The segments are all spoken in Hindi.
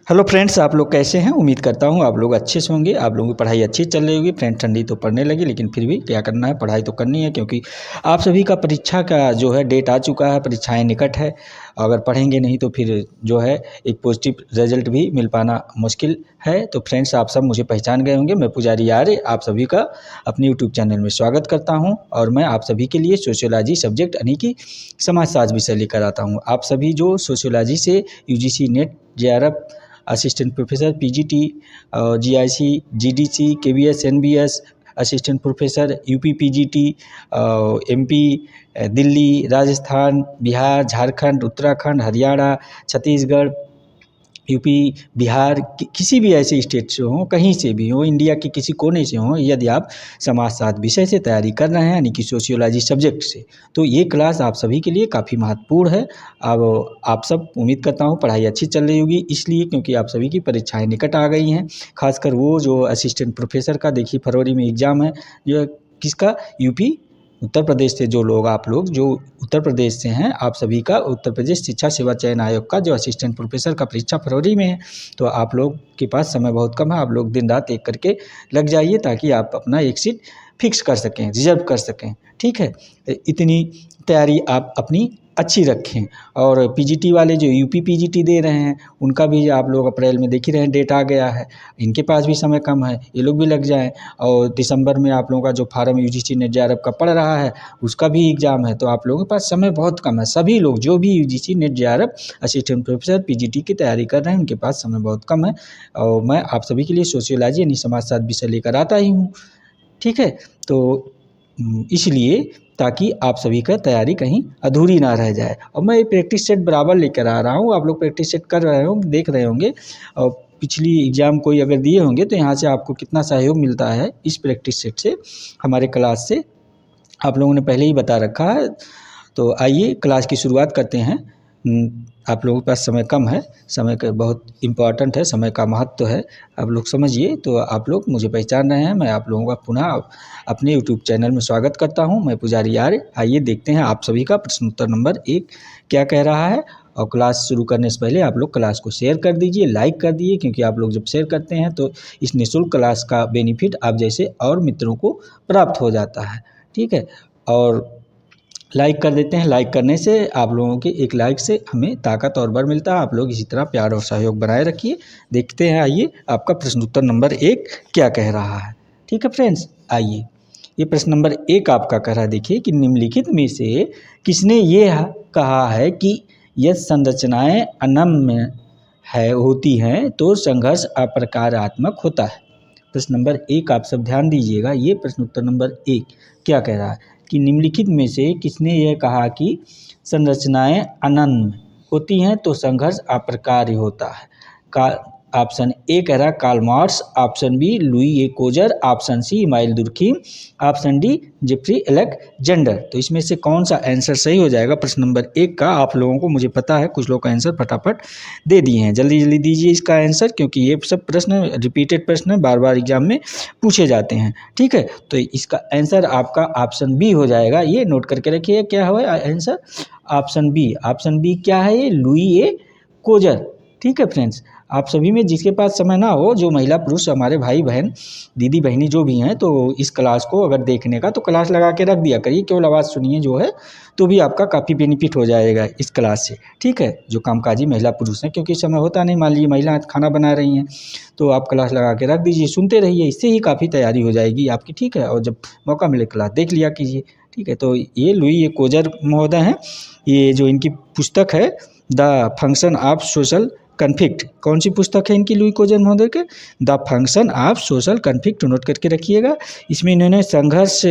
हेलो फ्रेंड्स, आप लोग कैसे हैं। उम्मीद करता हूं आप लोग अच्छे से होंगे। आप लोगों की पढ़ाई अच्छी चल रही होगी। फ्रेंड्स, ठंडी तो पड़ने लगी, लेकिन फिर भी क्या करना है, पढ़ाई तो करनी है, क्योंकि आप सभी का परीक्षा का जो है डेट आ चुका है। परीक्षाएं निकट है। अगर पढ़ेंगे नहीं तो फिर जो है एक पॉजिटिव रिजल्ट भी मिल पाना मुश्किल है। तो फ्रेंड्स, आप सब मुझे पहचान गए होंगे। मैं पुजारी आर्य आप सभी का अपने यूट्यूब चैनल में स्वागत करता हूँ और मैं आप सभी के लिए सोशियोलॉजी सब्जेक्ट यानी कि समाजशास्त्र विषय लेकर आता हूँ। आप सभी जो सोशियोलॉजी से UGC net, JRF, assistant professor, PGT, GIC, GDC, KVS, NBS, assistant professor, UP PGT, MP, Delhi, Rajasthan, Bihar, Jharkhand, Uttarakhand, Haryana, Chhattisgarh, UP, Bihar, किसी भी ऐसे स्टेट से हों, कहीं से भी हों, इंडिया के किसी कोने से हों, यदि आप समाजशास्त्र विषय से तैयारी कर रहे हैं यानी कि सोशियोलॉजी सब्जेक्ट से, तो ये क्लास आप सभी के लिए काफ़ी महत्वपूर्ण है। अब आप सब, उम्मीद करता हूँ पढ़ाई अच्छी चल रही होगी, इसलिए क्योंकि आप सभी की परीक्षाएं निकट आ गई हैं। खासकर वो जो असिस्टेंट प्रोफेसर का, देखिए फरवरी में एग्ज़ाम है। जो किसका, यूपी, उत्तर प्रदेश से जो लोग, आप लोग जो उत्तर प्रदेश से हैं, आप सभी का उत्तर प्रदेश शिक्षा सेवा चयन आयोग का जो असिस्टेंट प्रोफेसर का परीक्षा फरवरी में है। तो आप लोग के पास समय बहुत कम है। आप लोग दिन रात एक करके लग जाइए ताकि आप अपना एक सीट फिक्स कर सकें, रिजर्व कर सकें। ठीक है, इतनी तैयारी आप अपनी अच्छी रखें। और पीजीटी वाले जो यूपी पीजीटी दे रहे हैं, उनका भी आप लोग अप्रैल में देख ही रहे हैं, डेट आ गया है। इनके पास भी समय कम है, ये लोग भी लग जाएं। और दिसंबर में आप लोगों का जो फार्म यूजीसी नेट जेआरएफ का पड़ रहा है, उसका भी एग्ज़ाम है। तो आप लोगों के पास समय बहुत कम है। सभी लोग जो भी UGC net JRF, assistant professor, PGT की तैयारी कर रहे हैं, उनके पास समय बहुत कम है। और मैं आप सभी के लिए सोशियोलॉजी यानी समाजशास्त्र विषय लेकर आता ही हूँ। ठीक है, तो इसलिए ताकि आप सभी का तैयारी कहीं अधूरी ना रह जाए। और मैं ये प्रैक्टिस सेट बराबर लेकर आ रहा हूँ। आप लोग प्रैक्टिस सेट कर रहे होंगे, देख रहे होंगे, और पिछली एग्ज़ाम कोई अगर दिए होंगे तो यहाँ से आपको कितना सहयोग मिलता है इस प्रैक्टिस सेट से, हमारे क्लास से आप लोगों ने पहले ही बता रखा है। तो आइए क्लास की शुरुआत करते हैं। आप लोगों के पास समय कम है, समय का बहुत इम्पोर्टेंट है, समय का महत्व है, आप लोग समझिए। तो आप लोग मुझे पहचान रहे हैं। मैं आप लोगों का पुनः अपने यूट्यूब चैनल में स्वागत करता हूं। मैं पुजारी आर्य। आइए देखते हैं आप सभी का प्रश्न उत्तर नंबर 1 क्या कह रहा है। और क्लास शुरू करने से पहले आप लोग क्लास को शेयर कर दीजिए, लाइक कर दीजिए, क्योंकि आप लोग जब शेयर करते हैं तो इस निःशुल्क क्लास का बेनिफिट आप जैसे और मित्रों को प्राप्त हो जाता है। ठीक है, और लाइक कर देते हैं। लाइक करने से आप लोगों के एक लाइक से हमें ताकत और बल मिलता है। आप लोग इसी तरह प्यार और सहयोग बनाए रखिए। देखते हैं, आइए आपका प्रश्न उत्तर नंबर 1 क्या कह रहा है। ठीक है फ्रेंड्स, आइए ये प्रश्न नंबर 1 आपका कह रहा है। देखिए कि निम्नलिखित में से किसने ये कहा है कि यह संरचनाएं अनम्य होती हैं तो संघर्ष अप्रकारात्मक होता है। प्रश्न नंबर 1 आप सब ध्यान दीजिएगा। ये प्रश्न उत्तर नंबर 1 क्या कह रहा है कि निम्नलिखित में से किसने यह कहा कि संरचनाएं अनन्य होती हैं तो संघर्ष अप्रकार्य होता है। का ऑप्शन ए कह रहा है Karl Marx, option B Louis A Coser, option C Emile Durkheim, option D Jeffrey Alexander. तो इसमें से कौन सा आंसर सही हो जाएगा प्रश्न नंबर 1 का। आप लोगों को, मुझे पता है कुछ लोग का आंसर फटाफट दे दिए हैं। जल्दी जल्दी दीजिए इसका आंसर, क्योंकि ये सब प्रश्न रिपीटेड प्रश्न बार बार एग्जाम में पूछे जाते हैं। ठीक है, तो इसका आंसर आपका ऑप्शन बी हो जाएगा। ये नोट करके रखिए क्या है answer, option B. Option B क्या है, ये लुई ए कोजर। ठीक है फ्रेंड्स, आप सभी में जिसके पास समय ना हो, जो महिला पुरुष हमारे भाई बहन दीदी बहनी जो भी हैं, तो इस क्लास को अगर देखने का तो क्लास लगा के रख दिया करिए, केवल आवाज़ सुनिए जो है, तो भी आपका काफ़ी बेनिफिट हो जाएगा इस क्लास से। ठीक है, जो कामकाजी महिला पुरुष हैं, क्योंकि समय होता नहीं, मान लीजिए महिला खाना बना रही हैं, तो आप क्लास लगा के रख दीजिए, सुनते रहिए, इससे ही काफ़ी तैयारी हो जाएगी आपकी। ठीक है, और जब मौका मिले क्लास देख लिया कीजिए। ठीक है, तो ये लुई ए कोजर महोदय हैं। ये जो इनकी पुस्तक है the function of social conflict, कौन सी पुस्तक है इनकी, लुई कोजर महोदय के, the function of social conflict, note करके रखिएगा। इसमें इन्होंने संघर्ष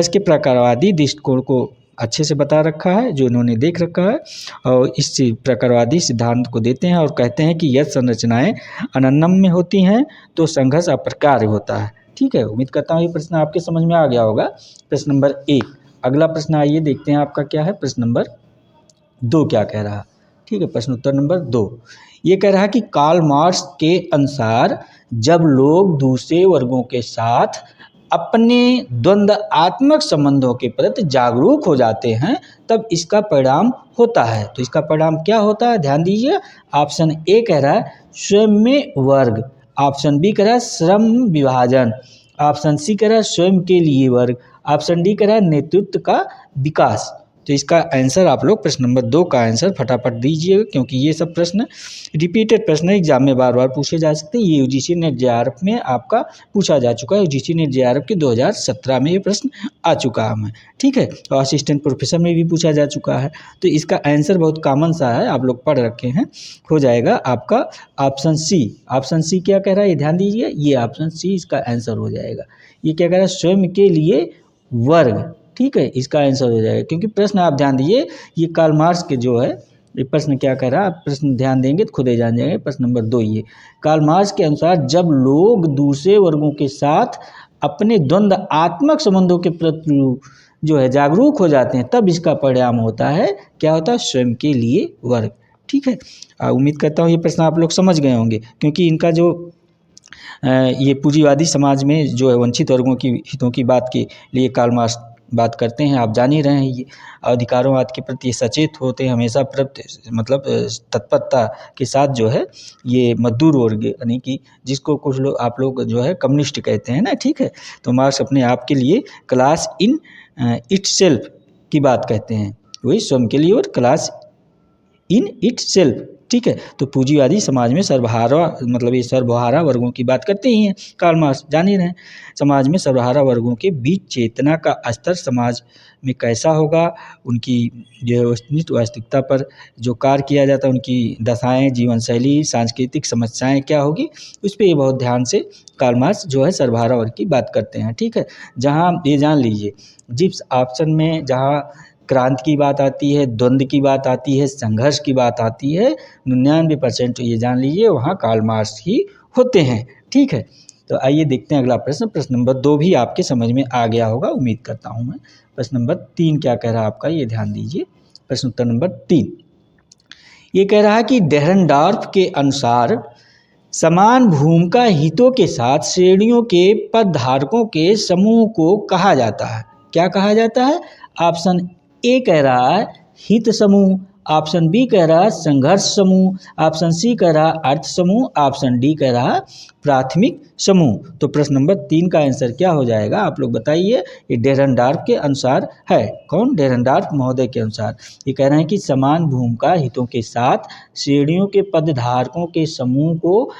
के प्रकारवादी दृष्टिकोण को अच्छे से बता रखा है, जो इन्होंने देख रखा है, और इस प्रकारवादी सिद्धांत को देते हैं और कहते हैं कि यदि संरचनाएं अनन्य होती हैं तो संघर्ष अप्रकार्य होता है। ठीक है, उम्मीद करता हूँ ये प्रश्न आपके समझ में आ गया होगा। प्रश्न नंबर 1। अगला प्रश्न आइए देखते हैं आपका क्या है। प्रश्न नंबर 2 क्या कह रहा है। ठीक है, प्रश्न उत्तर नंबर 2 ये कह रहा है कि कार्ल मार्क्स के अनुसार जब लोग दूसरे वर्गों के साथ अपने द्वंद्वात्मक संबंधों के प्रति जागरूक हो जाते हैं तब इसका परिणाम होता है। तो इसका परिणाम क्या होता है, ध्यान दीजिए। ऑप्शन ए कह रहा है स्वयं में वर्ग, ऑप्शन बी कह रहा है श्रम विभाजन, ऑप्शन सी कह रहा है स्वयं के लिए वर्ग, ऑप्शन डी कह रहा है नेतृत्व का विकास। तो इसका आंसर आप लोग प्रश्न नंबर 2 का आंसर फटाफट दीजिएगा, क्योंकि ये सब प्रश्न रिपीटेड प्रश्न एग्जाम में बार बार पूछे जा सकते हैं। ये यूजीसी नेट जेआरएफ में आपका पूछा जा चुका है। यूजीसी नेट जेआरएफ के 2017 में ये प्रश्न आ चुका है, ठीक है, और असिस्टेंट प्रोफेसर में भी पूछा जा चुका है। तो इसका आंसर बहुत कॉमन सा है, आप लोग पढ़ रखे हैं, हो जाएगा आपका ऑप्शन सी। ऑप्शन सी क्या कह रहा है, ये ध्यान दीजिए, ये ऑप्शन सी इसका आंसर हो जाएगा। ये क्या कह रहा है, स्वयं के लिए वर्ग, ठीक है, इसका आंसर हो जाएगा। क्योंकि प्रश्न आप ध्यान दीजिए, ये कार्ल मार्क्स के जो है ये प्रश्न क्या कह रहा है, आप प्रश्न ध्यान देंगे तो खुद ही जान जाएंगे। प्रश्न नंबर 2 ये कार्ल मार्क्स के अनुसार जब लोग दूसरे वर्गों के साथ अपने द्वंद्वात्मक संबंधों के प्रति जो है जागरूक हो जाते हैं तब इसका परिणाम होता है, क्या होता है, स्वयं के लिए वर्ग, ठीक है। उम्मीद करता हूँ ये प्रश्न आप लोग समझ गए होंगे, क्योंकि इनका जो ये पूंजीवादी समाज में जो है वंचित वर्गों की हितों की बात के लिए कार्ल मार्क्स बात करते हैं। आप जान ही रहे हैं, ये अधिकारोंवाद के प्रति सचेत होते हैं हमेशा, मतलब तत्परता के साथ जो है ये मजदूर वर्ग, यानी कि जिसको कुछ लोग आप लोग जो है कम्युनिस्ट कहते हैं ना, ठीक है। तो मार्क्स अपने आप के लिए क्लास इन इटसेल्फ की बात कहते हैं, वही स्वयं के लिए, और क्लास इन इटसेल्फ, ठीक है। तो पूंजीवादी समाज में सर्वहारा, मतलब ये सर्वहारा वर्गों की बात करते ही हैं कार्ल मार्क्स, जान ही रहे हैं। समाज में सर्वहारा वर्गों के बीच चेतना का स्तर समाज में कैसा होगा, उनकी जो वास्तविकता पर जो कार्य किया जाता है, उनकी दशाएं, जीवन शैली, सांस्कृतिक समस्याएं क्या होगी, उस पर ये बहुत ध्यान से कार्ल मार्क्स जो है सर्वहारा वर्ग की बात करते हैं, ठीक है। जहाँ ये जान लीजिए, जिस ऑप्शन में जहाँ क्रांति की बात आती है, द्वंद्व की बात आती है, संघर्ष की बात आती है, 99% ये जान लीजिए वहाँ कार्ल मार्क्स ही होते हैं, ठीक है। तो आइए देखते हैं अगला प्रश्न। प्रश्न नंबर 2 भी आपके समझ में आ गया होगा, उम्मीद करता हूँ मैं। प्रश्न नंबर 3 क्या कह रहा है आपका, ये ध्यान दीजिए। प्रश्न उत्तर नंबर 3 ये कह रहा है कि डेहरनडॉर्फ के अनुसार समान भूमिका हितों के साथ श्रेणियों के पदधारकों के समूह को कहा जाता है। क्या कहा जाता है? ऑप्शन ए कह रहा है हित समूह, ऑप्शन बी कह रहा है संघर्ष समूह, ऑप्शन सी कह रहा है अर्थ समूह, ऑप्शन डी कह रहा है प्राथमिक समूह। तो प्रश्न नंबर 3 का आंसर क्या हो जाएगा, आप लोग बताइए। ये डेहरनडॉर्फ के अनुसार है, कौन, डेहरनडॉर्फ महोदय के अनुसार ये कह रहे हैं कि समान भूमिका हितों के साथ श्रेणियों के पदधारकों के समूह को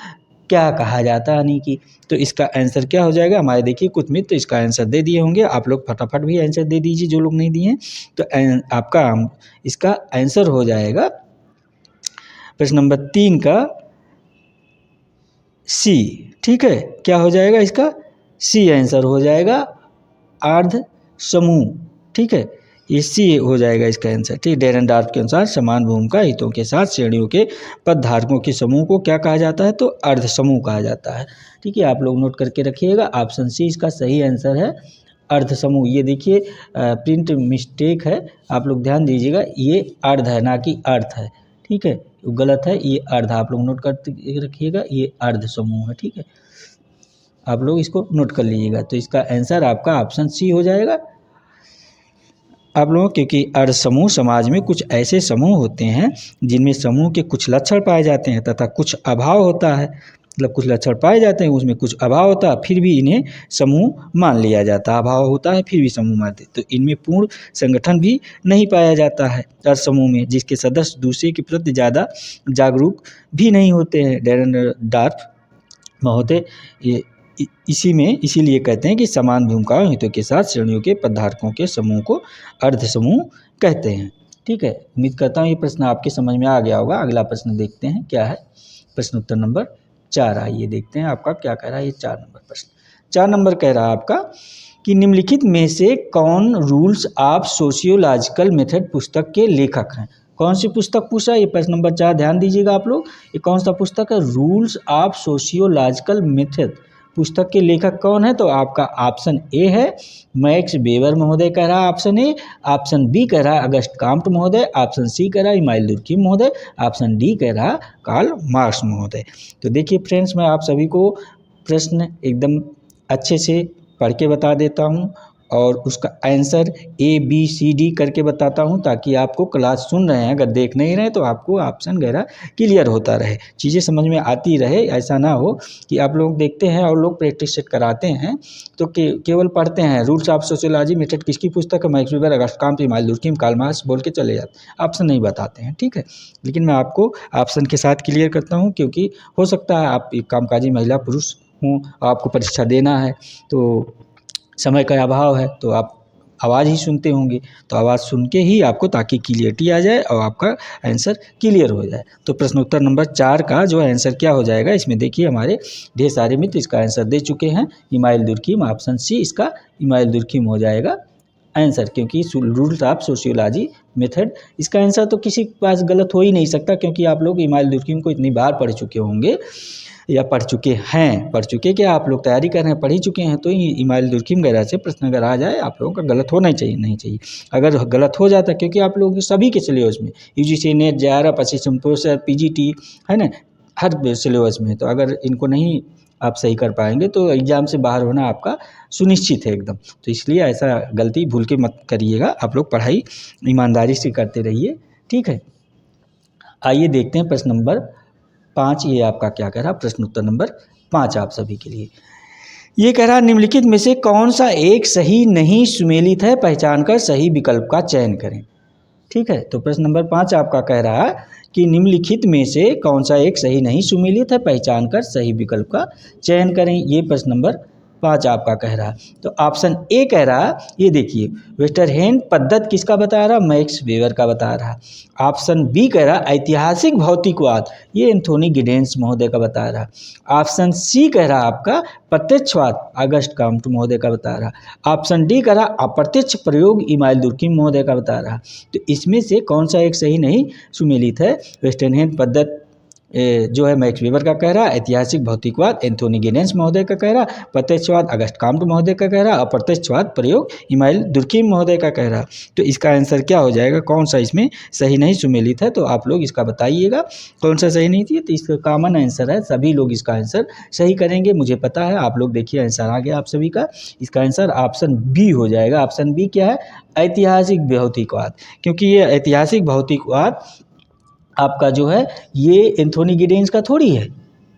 क्या कहा जाता है, यानी कि तो इसका आंसर क्या हो जाएगा हमारे, देखिए कुछ मित्र तो इसका आंसर दे दिए होंगे, आप लोग फटाफट भी आंसर दे दीजिए जो लोग नहीं दिए हैं। तो आपका इसका आंसर हो जाएगा प्रश्न नंबर 3 का सी, ठीक है। क्या हो जाएगा इसका, सी आंसर हो जाएगा, अर्ध समूह, ठीक है, ये सी हो जाएगा इसका आंसर, ठीक। डेहरनडॉर्फ के अनुसार समान भूमिका हितों के साथ श्रेणियों के पदधारकों के समूह को क्या कहा जाता है, तो अर्ध समूह कहा जाता है, ठीक है। आप लोग नोट करके रखिएगा, ऑप्शन सी इसका सही आंसर है, अर्ध समूह। ये देखिए प्रिंट मिस्टेक है, आप लोग ध्यान दीजिएगा, ये अर्ध है ना कि अर्थ है, ठीक है, गलत है, ये अर्ध, आप लोग नोट करके रखिएगा, ये अर्ध समूह है, ठीक है, आप लोग इसको नोट कर लीजिएगा। तो इसका आंसर आपका ऑप्शन सी हो जाएगा आप लोगों, क्योंकि अर्ध समूह समाज में कुछ ऐसे समूह होते हैं जिनमें समूह के कुछ लक्षण पाए जाते हैं तथा कुछ अभाव होता है, मतलब कुछ लक्षण पाए जाते हैं उसमें कुछ अभाव होता है, फिर भी इन्हें समूह मान लिया जाता है। अभाव होता है फिर भी समूह मानते, तो इनमें पूर्ण संगठन भी नहीं पाया जाता है अर्ध समूह में, जिसके सदस्य दूसरे के प्रति ज़्यादा जागरूक भी नहीं होते हैं। डेहरनडॉर्फ महोदय ये इसीलिए कहते हैं कि समान भूमिकाओं हितों के साथ श्रेणियों के पदधारकों के समूह को अर्ध समूह कहते हैं, ठीक है। उम्मीद करता हूँ ये प्रश्न आपके समझ में आ गया होगा। अगला प्रश्न देखते हैं क्या है, प्रश्न उत्तर नंबर 4 आइए देखते हैं आपका क्या कह रहा है। ये 4 नंबर प्रश्न, 4 नंबर कह रहा है आपका कि निम्नलिखित में से कौन रूल्स ऑफ सोशियोलॉजिकल मेथड पुस्तक के लेखक हैं। कौन सी पुस्तक पूछा, ये प्रश्न नंबर 4 ध्यान दीजिएगा आप लोग, ये कौन सा पुस्तक है, रूल्स ऑफ सोशियोलॉजिकल मेथड पुस्तक के लेखक कौन है, तो आपका ऑप्शन ए है मैक्स वेबर महोदय कह रहा है ऑप्शन ए, ऑप्शन बी कह रहा है अगस्ट काम्ट महोदय, ऑप्शन सी कह रहा है इमाइल दुर्खिम महोदय, ऑप्शन डी कह रहा है कार्ल मार्क्स महोदय। तो देखिए फ्रेंड्स, मैं आप सभी को प्रश्न एकदम अच्छे से पढ़ के बता देता हूँ और उसका आंसर ABCD करके बताता हूँ, ताकि आपको क्लास सुन रहे हैं, अगर देख नहीं रहे तो आपको ऑप्शन वगैरह क्लियर होता रहे, चीज़ें समझ में आती रहे। ऐसा ना हो कि आप लोग देखते हैं और लोग प्रैक्टिस सेट कराते हैं तो केवल पढ़ते हैं रूल्स ऑफ सोशियोलॉजी मेथड किसकी पुस्तक है, Max Weber, Auguste Comte, Emmanuel Durkheim, Karl Marx बोल के चले जाते हैं, ऑप्शन नहीं बताते हैं। ठीक है, लेकिन मैं आपको ऑप्शन के साथ क्लियर करता हूँ, क्योंकि हो सकता है आप एक कामकाजी महिला पुरुष हूँ, आपको परीक्षा देना है तो समय का अभाव है, तो आप आवाज़ ही सुनते होंगे, तो आवाज़ सुन के ही आपको, ताकि क्लियरिटी आ जाए और आपका आंसर क्लियर हो जाए। तो प्रश्न उत्तर नंबर 4 का जो आंसर क्या हो जाएगा, इसमें देखिए हमारे ढेर सारे मित्र इसका आंसर दे चुके हैं, इमानुएल दुर्कheim, ऑप्शन सी इसका इमानुएल दुर्कheim हो जाएगा आंसर, क्योंकि रूल्स ऑफ सोशियोलॉजी मेथड, इसका आंसर तो किसी के पास गलत हो ही नहीं सकता, क्योंकि आप लोग इमानुएल दुर्कheim को इतनी बार पढ़ चुके होंगे या पढ़ चुके क्या आप लोग तैयारी कर रहे हैं, पढ़ ही चुके हैं, तो इमानुएल दुर्कheim वगैरह से प्रश्न अगर आ जाए आप लोगों का गलत होना ही चाहिए, नहीं चाहिए। अगर गलत हो जाता, क्योंकि आप लोग सभी के सिलेबस में UGC net JRF assistant professor PGT है ना, हर सिलेबस में, तो अगर इनको नहीं आप सही कर पाएंगे तो एग्ज़ाम से बाहर होना आपका सुनिश्चित है एकदम। तो इसलिए ऐसा गलती भूल के मत करिएगा, आप लोग पढ़ाई ईमानदारी से करते रहिए। ठीक है, आइए देखते हैं प्रश्न नंबर 5, ये आपका क्या कह रहा, प्रश्न उत्तर नंबर 5 आप सभी के लिए ये कह रहा, निम्नलिखित में से कौन सा एक सही नहीं सुमेलित है, पहचान कर सही विकल्प का चयन करें। ठीक है, तो प्रश्न नंबर 5 आपका कह रहा है कि निम्नलिखित में से कौन सा एक सही नहीं सुमेलित है, पहचान कर सही विकल्प का चयन करें, ये प्रश्न नंबर 5 आपका कह रहा है। तो ऑप्शन ए कह रहा है, ये देखिए वेस्टरहैंड पद्धति किसका बता रहा, मैक्स वेबर का बता रहा। ऑप्शन बी कह रहा ऐतिहासिक भौतिकवाद, ये एंथोनी गिडेंस महोदय का बता रहा। ऑप्शन सी कह रहा आपका प्रत्यक्षवाद, अगस्ट कॉम्टे महोदय का बता रहा। ऑप्शन डी कह रहा अप्रत्यक्ष प्रयोग, इमानुएल दुर्कheim महोदय का बता रहा। तो इसमें से कौन सा एक सही नहीं सुमेलित है, वेस्टरहैंड पद्धति जो है मैक्स वेबर का कह रहा, ऐतिहासिक भौतिकवाद एंथोनी गिडेंस महोदय का कह रहा, प्रत्यक्षवाद अगस्ट कॉम्टे महोदय का कह रहा, अप्रत्यक्षवाद प्रयोग इमानुएल दुर्कheim महोदय का कह रहा। तो इसका आंसर क्या हो जाएगा, कौन सा इसमें सही नहीं सुमेलित है, तो आप लोग इसका बताइएगा कौन सा सही नहीं थी। तो इसका कॉमन आंसर है, सभी लोग इसका आंसर सही करेंगे, मुझे पता है। आप लोग देखिए आंसर आ गया आप सभी का, इसका आंसर ऑप्शन बी हो जाएगा। ऑप्शन बी क्या है, ऐतिहासिक भौतिकवाद, क्योंकि ये ऐतिहासिक भौतिकवाद आपका जो है ये एंथोनी गिडेंस का थोड़ी है,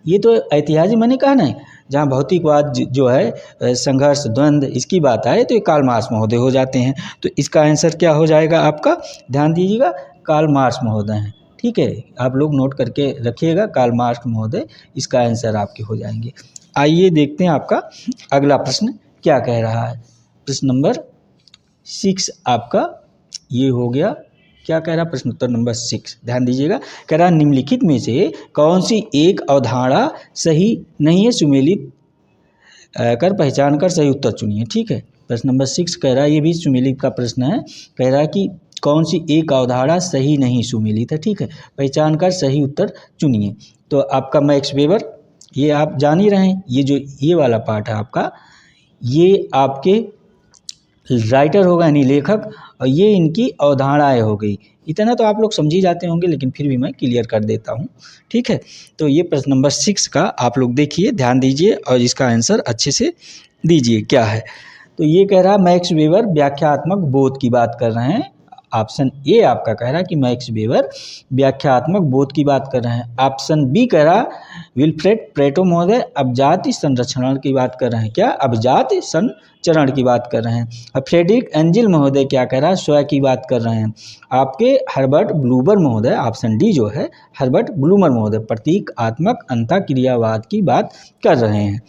ये तो ऐतिहासिक मैंने कहा ना, जहाँ भौतिकवाद जो है संघर्ष द्वंद्व इसकी बात आए तो ये कार्ल मार्क्स महोदय हो जाते हैं। तो इसका आंसर क्या हो जाएगा आपका, ध्यान दीजिएगा, कार्ल मार्क्स महोदय हैं। ठीक है, आप लोग नोट करके रखिएगा, कार्ल मार्क्स महोदय इसका आंसर आपके हो जाएंगे। आइए देखते हैं आपका अगला प्रश्न क्या कह रहा है। प्रश्न नंबर 6 आपका ये हो गया, क्या कह रहा, प्रश्न उत्तर नंबर 6 ध्यान दीजिएगा, कह रहा निम्नलिखित में से कौन सी एक अवधारणा सही नहीं है, सुमेलित कर पहचान कर सही उत्तर चुनिए। ठीक है, प्रश्न नंबर 6 कह रहा है, ये भी सुमेलित का प्रश्न है, कह रहा है कि कौन सी एक अवधारणा सही नहीं सुमेलित है। ठीक है, पहचान कर सही उत्तर चुनिए। तो आपका मैक्स वेबर ये आप जान ही रहे हैं, ये जो ये वाला पार्ट है आपका, ये आपके राइटर होगा यानी लेखक, और ये इनकी अवधारणाएँ हो गई। इतना तो आप लोग समझ ही जाते होंगे, लेकिन फिर भी मैं क्लियर कर देता हूँ। ठीक है, तो ये प्रश्न नंबर 6 का आप लोग देखिए, ध्यान दीजिए और इसका आंसर अच्छे से दीजिए क्या है। तो ये कह रहा मैक्स वेबर व्याख्यात्मक बोध की बात कर रहे हैं। ऑप्शन ए आपका कह रहा है कि मैक्स वेबर व्याख्यात्मक बोध की बात कर रहे हैं। ऑप्शन बी कह रहा विल्फ्रेड प्लेटो महोदय अभिजाति संरक्षण की बात कर रहे हैं, क्या अभिजाति संचरण की बात कर रहे हैं। अब फ्रेडरिक एंजिल महोदय क्या कह रहा है, स्वयं की बात कर रहे हैं। आपके हर्बर्ट ब्लूमर महोदय, ऑप्शन डी जो है हर्बर्ट ब्लूमर महोदय प्रतीकात्मक अंतःक्रियावाद की बात कर रहे हैं।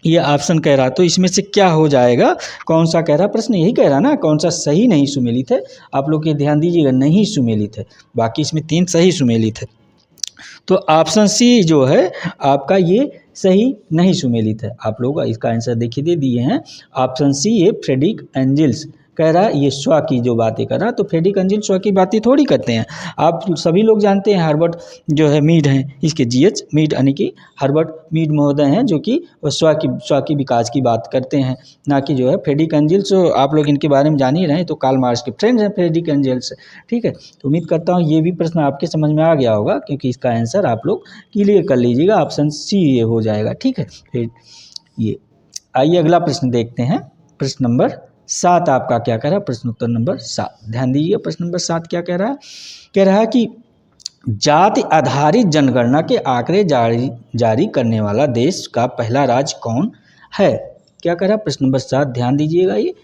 ये ऑप्शन कह रहा, तो इसमें से क्या हो जाएगा, कौन सा कह रहा, प्रश्न यही कह रहा ना, कौन सा सही नहीं सुमेलित है। आप लोग ये ध्यान दीजिएगा, नहीं सुमेलित है, बाकी इसमें 3 सही सुमेलित है। तो ऑप्शन सी जो है आपका ये सही नहीं सुमेलित है। आप लोग इसका आंसर देखिए दे दिए हैं, ऑप्शन सी ये फ्रेडरिक एंजिल्स कह रहा है, ये स्व की जो बातें कर रहा, तो फ्रेडरिक एंजिल स्व की बातें थोड़ी करते हैं। आप सभी लोग जानते हैं हर्बर्ट जो है मीड हैं, इसके GH मीड यानी कि हर्बर्ट मीड महोदय हैं, जो कि स्व की विकास की बात करते हैं, ना कि जो है फ्रेडरिक एंजिल्स। आप लोग इनके बारे में जान ही रहे हैं, तो कार्ल मार्क्स के फ्रेंड्स हैं फ्रेडरिक एंजिल्स। ठीक है, तो उम्मीद करता हूँ ये भी प्रश्न आपके समझ में आ गया होगा, क्योंकि इसका आंसर आप लोग क्लियर कर लीजिएगा, ऑप्शन सी ये हो जाएगा। ठीक है, फिर ये आइए अगला प्रश्न देखते हैं। प्रश्न नंबर 7 आपका क्या कह रहा है? प्रश्न उत्तर नंबर 7 ध्यान दीजिए। प्रश्न नंबर 7 क्या कह रहा है? कह रहा है कि जाति आधारित जनगणना के आंकड़े जारी करने वाला देश का पहला राज्य कौन है? क्या कह रहा है? प्रश्न नंबर 7 ध्यान दीजिएगा। ये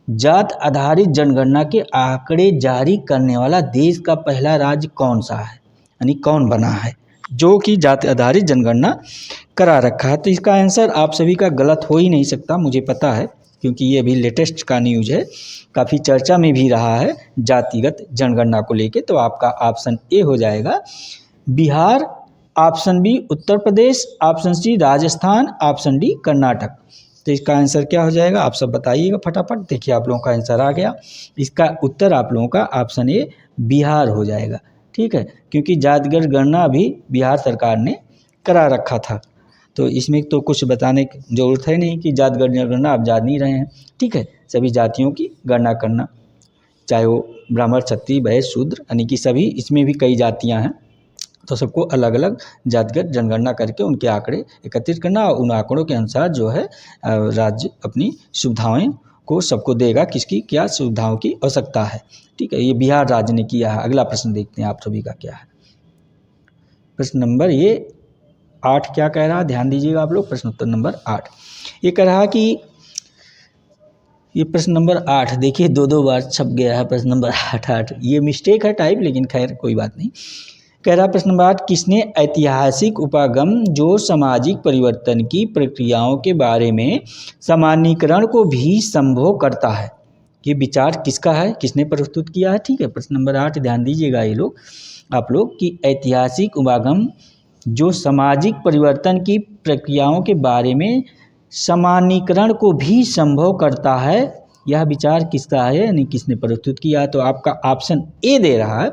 जात आधारित जनगणना के आंकड़े जारी करने वाला देश का पहला राज्य कौन सा है, यानी कौन बना है जो कि जाति आधारित जनगणना करा रखा है? तो इसका आंसर आप सभी का गलत हो ही नहीं सकता, मुझे पता है, क्योंकि ये अभी लेटेस्ट का न्यूज है, काफ़ी चर्चा में भी रहा है जातिगत जनगणना को लेके। तो आपका ऑप्शन ए हो जाएगा Bihar, option B Uttar Pradesh, option C Rajasthan, option D Karnataka. तो इसका आंसर क्या हो जाएगा? आप सब बताइएगा फटाफट। देखिए आप लोगों का आंसर आ गया। इसका उत्तर आप लोगों का ऑप्शन ए बिहार हो जाएगा। ठीक है, क्योंकि जातिगत गणना भी बिहार सरकार ने करा रखा था, तो इसमें तो कुछ बताने की जरूरत है नहीं कि जातिगत जनगणना आप जान नहीं रहे हैं। ठीक है, सभी जातियों की गणना करना, चाहे वो ब्राह्मण, क्षत्रिय, वैश्य, शूद्र, यानी कि सभी, इसमें भी कई जातियां हैं, तो सबको अलग अलग जातिगत जनगणना करके उनके आंकड़े एकत्रित करना और उन आंकड़ों के अनुसार जो है राज्य अपनी सुविधाएं को सबको देगा, किसकी क्या सुविधाओं की आवश्यकता है। ठीक है, ये बिहार राज्य ने किया है। अगला प्रश्न देखते हैं आप सभी का क्या है। प्रश्न नंबर ये 8 क्या कह रहा है? ध्यान दीजिएगा आप लोग। प्रश्न उत्तर नंबर 8 ये कह रहा कि ये प्रश्न नंबर 8 देखिए दो बार छप गया है प्रश्न नंबर 8। ये मिस्टेक है टाइप, लेकिन खैर कोई बात नहीं। कह रहा प्रश्न नंबर 8 किसने ऐतिहासिक उपागम जो सामाजिक परिवर्तन की प्रक्रियाओं के बारे में सामान्यीकरण को भी संभव करता है? ये विचार किसका है, किसने प्रस्तुत किया है? ठीक है, प्रश्न नंबर 8 ध्यान दीजिएगा ये लोग आप लोग कि ऐतिहासिक उपागम जो सामाजिक परिवर्तन की प्रक्रियाओं के बारे में सामान्यीकरण को भी संभव करता है, यह विचार किसका है, यानी किसने प्रस्तुत किया? तो आपका ऑप्शन ए दे रहा है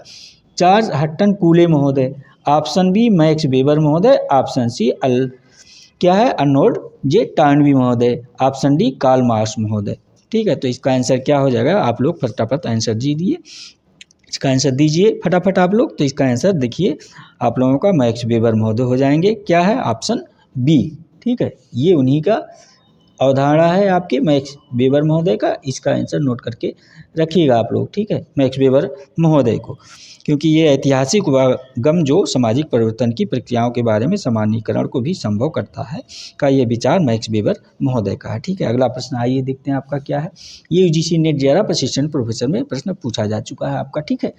चार्ल्स हट्टन कूले महोदय, ऑप्शन बी मैक्स वेबर महोदय, ऑप्शन सी क्या है अर्नोल्ड जे टर्नबी महोदय, ऑप्शन डी कार्ल मार्क्स महोदय। ठीक है, तो इसका आंसर क्या हो जाएगा? आप लोग फटाफट आंसर दीजिए, इसका आंसर दीजिए फटाफट आप लोग। तो इसका आंसर देखिए आप लोगों का मैक्स वेबर महोदय हो जाएंगे। क्या है? Option B. ठीक है, ये उन्हीं का अवधारणा है आपके मैक्स वेबर महोदय का। इसका आंसर नोट करके रखिएगा आप लोग। ठीक है, मैक्स वेबर महोदय को, क्योंकि ये ऐतिहासिक उपागम जो सामाजिक परिवर्तन की प्रक्रियाओं के बारे में सामान्यीकरण को भी संभव करता है का ये विचार मैक्स वेबर महोदय का है। ठीक है, अगला प्रश्न आइए देखते हैं आपका क्या है। ये यूजीसी नेट द्वारा प्रशिक्षण प्रोफेसर में प्रश्न पूछा जा चुका है आपका। ठीक है,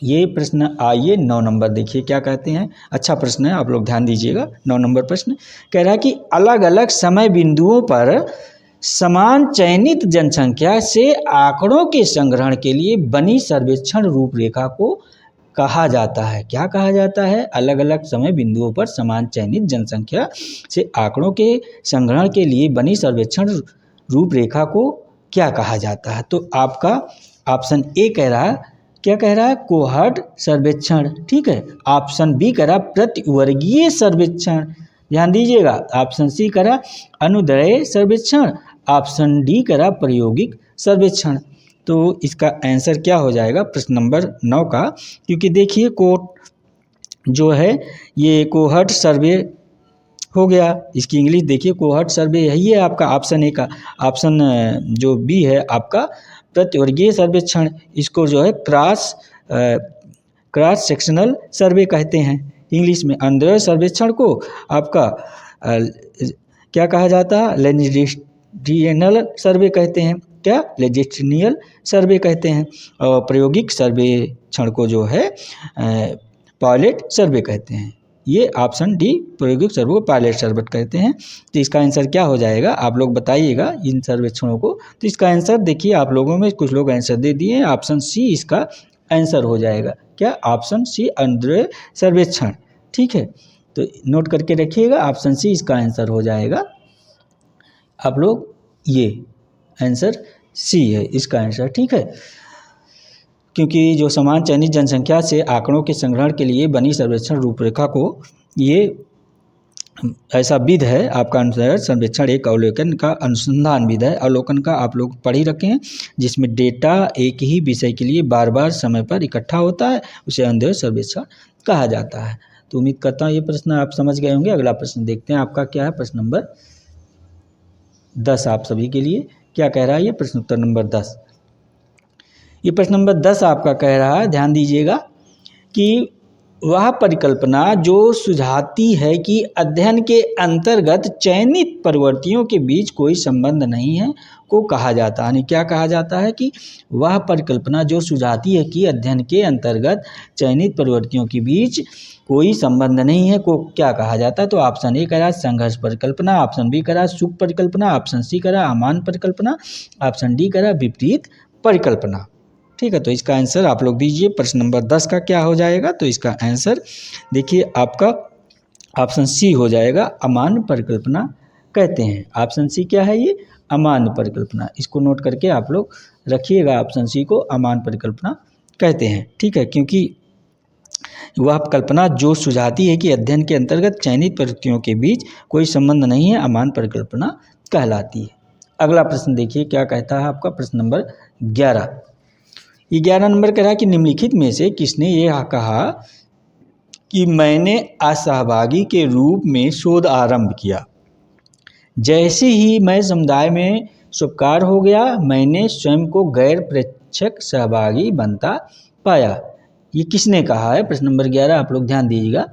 ये प्रश्न आइए 9 नंबर देखिए क्या कहते हैं। अच्छा प्रश्न है, आप लोग ध्यान दीजिएगा। 9 नंबर प्रश्न कह रहा है कि अलग अलग समय बिंदुओं पर समान चयनित जनसंख्या से आंकड़ों के संग्रहण के लिए बनी सर्वेक्षण रूपरेखा को कहा जाता है। क्या कहा जाता है? अलग अलग समय बिंदुओं पर समान चयनित जनसंख्या से आंकड़ों के संग्रहण के लिए बनी सर्वेक्षण रूपरेखा को क्या कहा जाता है? तो आपका ऑप्शन ए कह रहा है, क्या कह रहा है? कोहर्ट सर्वेक्षण। ठीक है, ऑप्शन बी कह रहा प्रतिवर्गीय सर्वेक्षण, ध्यान दीजिएगा। ऑप्शन सी कह रहा अनुदैर्ध्य सर्वेक्षण, ऑप्शन डी कह रहा प्रायोगिक सर्वेक्षण। तो इसका आंसर क्या हो जाएगा प्रश्न नंबर 9 का? क्योंकि देखिए जो है ये कोहर्ट सर्वे हो गया, इसकी इंग्लिश देखिए कोहर्ट सर्वे, यही है आपका ऑप्शन ए का। ऑप्शन जो बी है आपका प्रतिवर्गीय सर्वेक्षण, इसको जो है क्रॉस सेक्शनल सर्वे कहते हैं इंग्लिश में। अंदर सर्वेक्षण को आपका क्या कहा जाता है? लॉन्जिट्यूडिनल सर्वे कहते हैं। क्या? लॉन्जिट्यूडिनल सर्वे कहते हैं। और प्रायोगिक सर्वेक्षण को जो है पायलट सर्वे कहते हैं। ये ऑप्शन डी प्रायोगिक सर्वे को पायलट सर्वे कहते हैं। तो इसका आंसर क्या हो जाएगा? आप लोग बताइएगा इन सर्वेक्षणों को। तो इसका आंसर देखिए आप लोगों में कुछ लोग आंसर दे दिए हैं, ऑप्शन सी इसका आंसर हो जाएगा। क्या? ऑप्शन सी अंदर सर्वेक्षण। ठीक है, तो नोट करके रखिएगा, ऑप्शन सी इसका आंसर हो जाएगा। आप लोग ये आंसर सी है इसका आंसर। ठीक है, क्योंकि जो समान चयनित जनसंख्या से आंकड़ों के संग्रहण के लिए बनी सर्वेक्षण रूपरेखा को ये ऐसा विध है आपका अनुसार। सर्वेक्षण एक अवलोकन का अनुसंधान विध है। अवलोकन का आप लोग पढ़ ही रखे हैं, जिसमें डेटा एक ही विषय के लिए बार बार समय पर इकट्ठा होता है, उसे अंधेर सर्वेक्षण कहा जाता है। तो उम्मीद करता हूँ ये प्रश्न आप समझ गए होंगे। अगला प्रश्न देखते हैं आपका क्या है। प्रश्न नंबर 10 आप सभी के लिए क्या कह रहा है ये प्रश्न उत्तर नंबर 10। ये प्रश्न नंबर 10 आपका कह रहा है, ध्यान दीजिएगा, कि वह परिकल्पना जो सुझाती है कि अध्ययन के अंतर्गत चयनित प्रवृत्तियों के बीच कोई संबंध नहीं है को कहा जाता है। यानी क्या कहा जाता है कि वह परिकल्पना जो सुझाती है कि अध्ययन के अंतर्गत चयनित प्रवृत्तियों के बीच कोई संबंध नहीं है को क्या कहा जाता है। तो ऑप्शन ए कह रहा है संघर्ष परिकल्पना, ऑप्शन बी कह रहा है सुख परिकल्पना, ऑप्शन सी कह रहा है अमान परिकल्पना, ऑप्शन डी कह रहा है विपरीत परिकल्पना। ठीक है, तो इसका आंसर आप लोग दीजिए प्रश्न नंबर 10 का क्या हो जाएगा। तो इसका आंसर देखिए आपका ऑप्शन सी हो जाएगा, अमान्य परिकल्पना कहते हैं। ऑप्शन सी क्या है ये, अमान्य परिकल्पना। इसको नोट करके आप लोग रखिएगा, ऑप्शन सी को अमान्य परिकल्पना कहते हैं। ठीक है, क्योंकि वह कल्पना जो सुझाती है कि अध्ययन के अंतर्गत चयनित प्रवृत्तियों के बीच कोई संबंध नहीं है, अमान्य परिकल्पना कहलाती है। अगला प्रश्न देखिए क्या कहता है आपका प्रश्न नंबर 11। ये 11 नंबर कह रहा है कि निम्नलिखित में से किसने यह कहा कि मैंने असहभागी के रूप में शोध आरंभ किया, जैसे ही मैं समुदाय में स्वीकार हो गया मैंने स्वयं को गैर प्रेक्षक सहभागी बनता पाया। ये किसने कहा है, प्रश्न नंबर 11 आप लोग ध्यान दीजिएगा।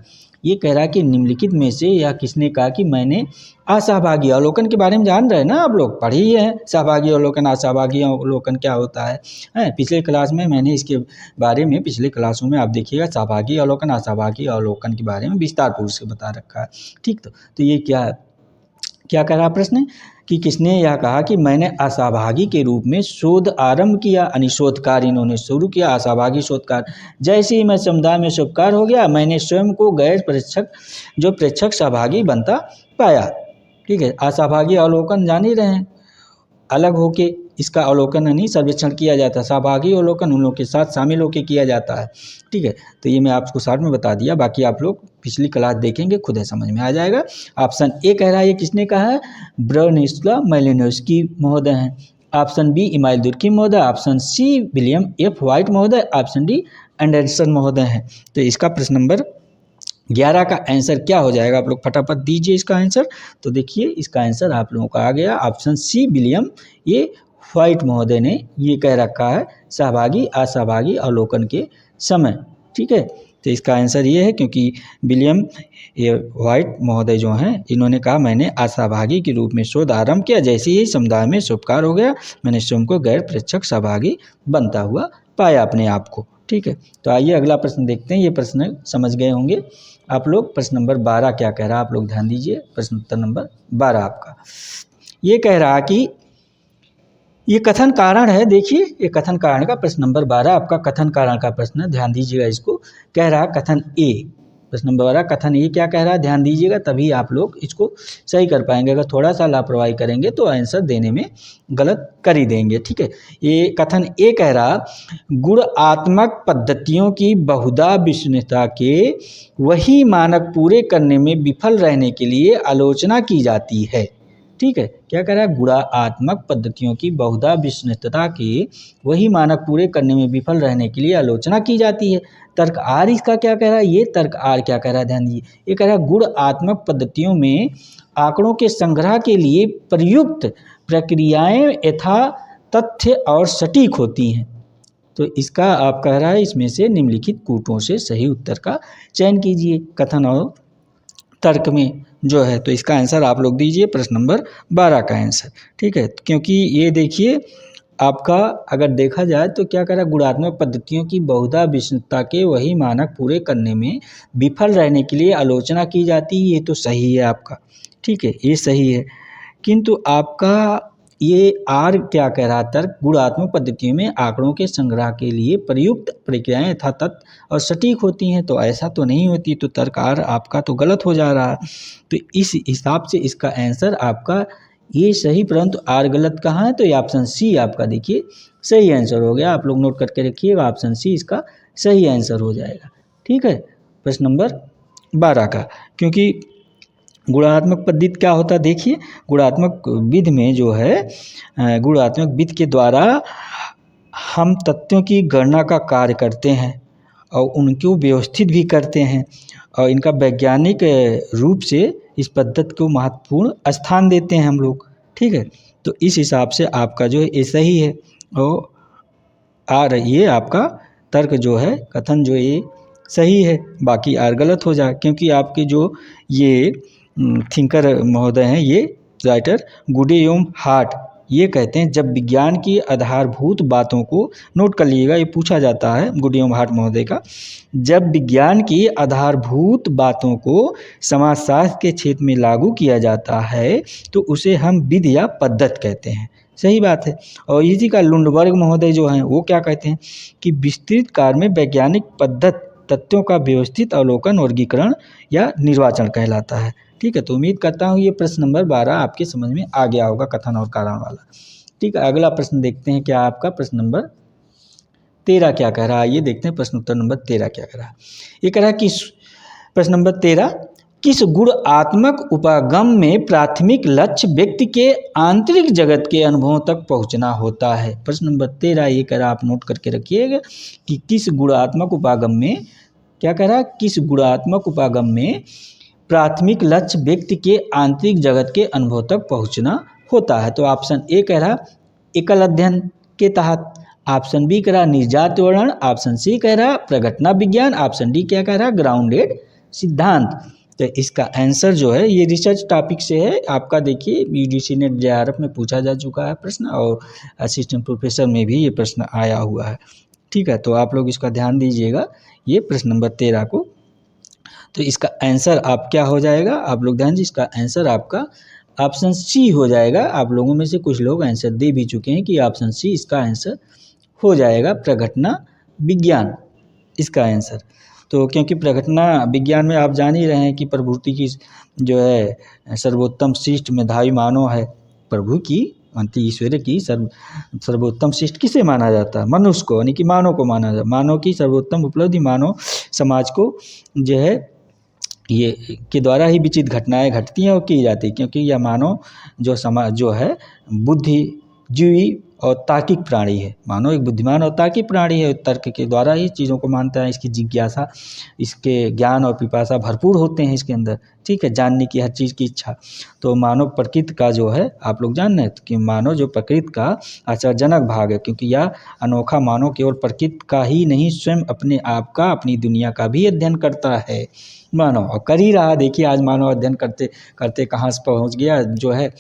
ये कह रहा है कि निम्नलिखित में से यह किसने कहा कि मैंने असहभागी अवलोकन के बारे में जान रहे हैं ना, आप लोग पढ़े ही हैं सहभागी अवलोकन असहभागी अवलोकन क्या होता है। पिछले क्लास में मैंने इसके बारे में पिछले क्लासों में आप देखिएगा सहभागी अवलोकन असहभागी अवलोकन के बारे में विस्तार पूर्वक से बता रखा है। ठीक, तो ये क्या कह रहा प्रश्न कि किसने यह कहा कि मैंने असहभागी के रूप में शोध आरंभ किया, यानी शोध कार्य इन्होंने शुरू किया, असहभागी शोध कार्य। जैसे ही मैं समुदाय में स्वीकार हो गया मैंने स्वयं को गैर प्रेक्षक सहभागी बनता पाया। ठीक है, असहभागी अवलोकन जान ही रहे हैं, अलग होके इसका अवलोकन नहीं सर्वेक्षण किया जाता है, सहभागी अवलोकन उन लोगों के साथ शामिल होकर किया जाता है। ठीक है, तो ये मैं आपको शॉर्ट में बता दिया, बाकी आप लोग पिछली क्लास देखेंगे खुद है समझ में आ जाएगा। ऑप्शन ए कह रहा है ये किसने कहा है, ब्रोनिस्ला मालिनोव्स्की महोदय हैं, ऑप्शन बी इमाइल दुर्की महोदय, option C William F White महोदय, ऑप्शन डी एंडरसन महोदय हैं। तो इसका प्रश्न नंबर 11 का आंसर क्या हो जाएगा, आप लोग फटाफट दीजिए इसका आंसर। तो देखिए इसका आंसर आप लोगों का आ गया ऑप्शन सी विलियम ये व्हाइट महोदय ने ये कह रखा है सहभागी असहभागी अवलोकन के समय। ठीक है, तो इसका आंसर ये है क्योंकि विलियम ये व्हाइट महोदय जो हैं इन्होंने कहा मैंने असहभागी के रूप में शोध आरंभ किया, जैसे ही समुदाय में स्वीकार हो गया मैंने स्वयं को गैर प्रेक्षक सहभागी बनता हुआ पाया अपने आप को। ठीक है, तो आइए अगला प्रश्न देखते हैं। ये प्रश्न समझ गए होंगे आप लोग। प्रश्न नंबर 12 क्या कह रहा है आप लोग ध्यान दीजिए, प्रश्न उत्तर नंबर 12 आपका ये कह रहा कि ये कथन कारण है। देखिए ये कथन कारण का प्रश्न नंबर 12 आपका कथन कारण का प्रश्न है, ध्यान दीजिएगा। इसको कह रहा है कथन ए, प्रश्न नंबर 12 कथन ए क्या कह रहा है ध्यान दीजिएगा, तभी आप लोग इसको सही कर पाएंगे। अगर थोड़ा सा लापरवाही करेंगे तो आंसर देने में गलत कर ही देंगे। ठीक है, ये कथन ए कह रहा गुणात्मक पद्धतियों की बहुधा विश्वसनीयता के वही मानक पूरे करने में विफल रहने के लिए आलोचना की जाती है। ठीक है, क्या कह रहा है गुणात्मक पद्धतियों की बहुधा विश्वसनीयता के वही मानक पूरे करने में विफल रहने के लिए आलोचना की जाती है। तर्क आर इसका क्या कह रहा है, ये तर्क आर क्या कह रहा है ध्यान दीजिए। ये कह रहा है गुणात्मक पद्धतियों में आंकड़ों के संग्रह के लिए प्रयुक्त प्रक्रियाएं यथा तथ्य और सटीक होती हैं। तो इसका आप कह रहा है इसमें से निम्नलिखित कूटों से सही उत्तर का चयन कीजिए कथन और तर्क में जो है। तो इसका आंसर आप लोग दीजिए प्रश्न नंबर 12 का आंसर। ठीक है, क्योंकि ये देखिए आपका अगर देखा जाए तो क्या कह रहा है गुणात्मक पद्धतियों की बहुधा विश्वसनीयता के वही मानक पूरे करने में विफल रहने के लिए आलोचना की जाती है, ये तो सही है आपका। ठीक है, ये सही है, किंतु आपका ये आर क्या कह रहा तर्क गुणात्मक पद्धतियों में आंकड़ों के संग्रह के लिए प्रयुक्त प्रक्रियाएं यथा तथ्य और सटीक होती हैं, तो ऐसा तो नहीं होती, तो तर्क आर आपका तो गलत हो जा रहा है। तो इस हिसाब से इसका आंसर आपका ये सही, परंतु आर गलत कहाँ है, तो ये ऑप्शन सी आपका देखिए सही आंसर हो गया। आप लोग नोट करके रखिएगा, ऑप्शन सी इसका सही आंसर हो जाएगा। ठीक है, प्रश्न नंबर 12 का, क्योंकि गुणात्मक पद्धति क्या होता है देखिए, गुणात्मक विधि में जो है गुणात्मक विधि के द्वारा हम तथ्यों की गणना का कार्य करते हैं और उनको व्यवस्थित भी करते हैं और इनका वैज्ञानिक रूप से इस पद्धति को महत्वपूर्ण स्थान देते हैं हम लोग। ठीक है, तो इस हिसाब से आपका जो है ये सही है और ये आपका तर्क जो है, कथन जो ये सही है, बाकी आर गलत हो जाए, क्योंकि आपके जो ये थिंकर महोदय हैं, ये राइटर गुडे एवं हार्ट, ये कहते हैं जब विज्ञान की आधारभूत बातों को, नोट कर लीजिएगा, ये पूछा जाता है गुडे एवं हार्ट महोदय का, जब विज्ञान की आधारभूत बातों को समाजशास्त्र के क्षेत्र में लागू किया जाता है तो उसे हम विधि या पद्धत कहते हैं। सही बात है। और इसी का लुंडबर्ग महोदय जो हैं वो क्या कहते हैं कि विस्तृत कार्य में वैज्ञानिक पद्धत तथ्यों का व्यवस्थित अवलोकन, वर्गीकरण या निर्वाचन कहलाता है। ठीक है, तो उम्मीद करता हूँ ये प्रश्न नंबर 12 आपके समझ में आ गया होगा, कथन और कारण वाला। ठीक है, अगला प्रश्न देखते हैं क्या आपका प्रश्न नंबर 13 क्या कह रहा है, ये देखते हैं प्रश्न उत्तर नंबर 13 क्या कह रहा है। ये कह रहा है कि प्रश्न नंबर 13, किस गुणात्मक उपागम में प्राथमिक लक्ष्य व्यक्ति के आंतरिक जगत के अनुभवों तक पहुंचना होता है। प्रश्न नंबर 13 ये कह रहा, आप नोट करके रखिएगा कि किस गुणात्मक उपागम में, क्या कह रहा है, किस गुणात्मक उपागम में प्राथमिक लक्ष्य व्यक्ति के आंतरिक जगत के अनुभव तक पहुंचना होता है। तो ऑप्शन ए कह रहा एकल अध्ययन के तहत, ऑप्शन बी कह रहा निर्जात वर्णन, ऑप्शन सी कह रहा प्रघटना विज्ञान, ऑप्शन डी क्या कह रहा ग्राउंडेड सिद्धांत। तो इसका आंसर जो है ये रिसर्च टॉपिक से है आपका, देखिए यूजीसी नेट जेआरएफ में पूछा जा चुका है प्रश्न और असिस्टेंट प्रोफेसर में भी ये प्रश्न आया हुआ है। ठीक है, तो आप लोग इसका ध्यान दीजिएगा ये प्रश्न नंबर 13 को। तो इसका आंसर आप क्या हो जाएगा, आप लोग ध्यान दीजिए, इसका आंसर आपका ऑप्शन सी हो जाएगा। आप लोगों में से कुछ लोग आंसर दे भी चुके हैं कि ऑप्शन सी इसका आंसर हो जाएगा, प्रघटना विज्ञान इसका आंसर। तो क्योंकि प्रघटना विज्ञान में आप जान ही रहे हैं कि प्रभुति की जो है सर्वोत्तम शिष्ट मेधावी मानव है, प्रभु की ईश्वर की सर्वोत्तम शिष्ट किसे माना जाता है, मनुष्य को, यानी कि मानव को माना जाता है। मानव की सर्वोत्तम उपलब्धि मानव समाज को जो है ये के द्वारा ही विचित्र घटनाएं घटती हैं और की जाती है, क्योंकि यह मानव जो समाज जो है बुद्धिजीवी और तार्किक प्राणी है। मानव एक बुद्धिमान और तार्किक प्राणी है, तर्क के द्वारा ही चीज़ों को मानता है, इसकी जिज्ञासा, इसके ज्ञान और पिपासा भरपूर होते हैं इसके अंदर। ठीक है, जानने की हर चीज़ की इच्छा। तो मानव प्रकृति का जो है आप लोग जान रहे हैं कि मानव जो प्रकृति का आश्चर्यजनक भाग है, क्योंकि यह अनोखा मानव केवल प्रकृति का ही नहीं स्वयं अपने आप का, अपनी दुनिया का भी अध्ययन करता है मानव, और कर ही रहा। देखिए आज मानव अध्ययन करते करते कहाँ से पहुँच गया, जो है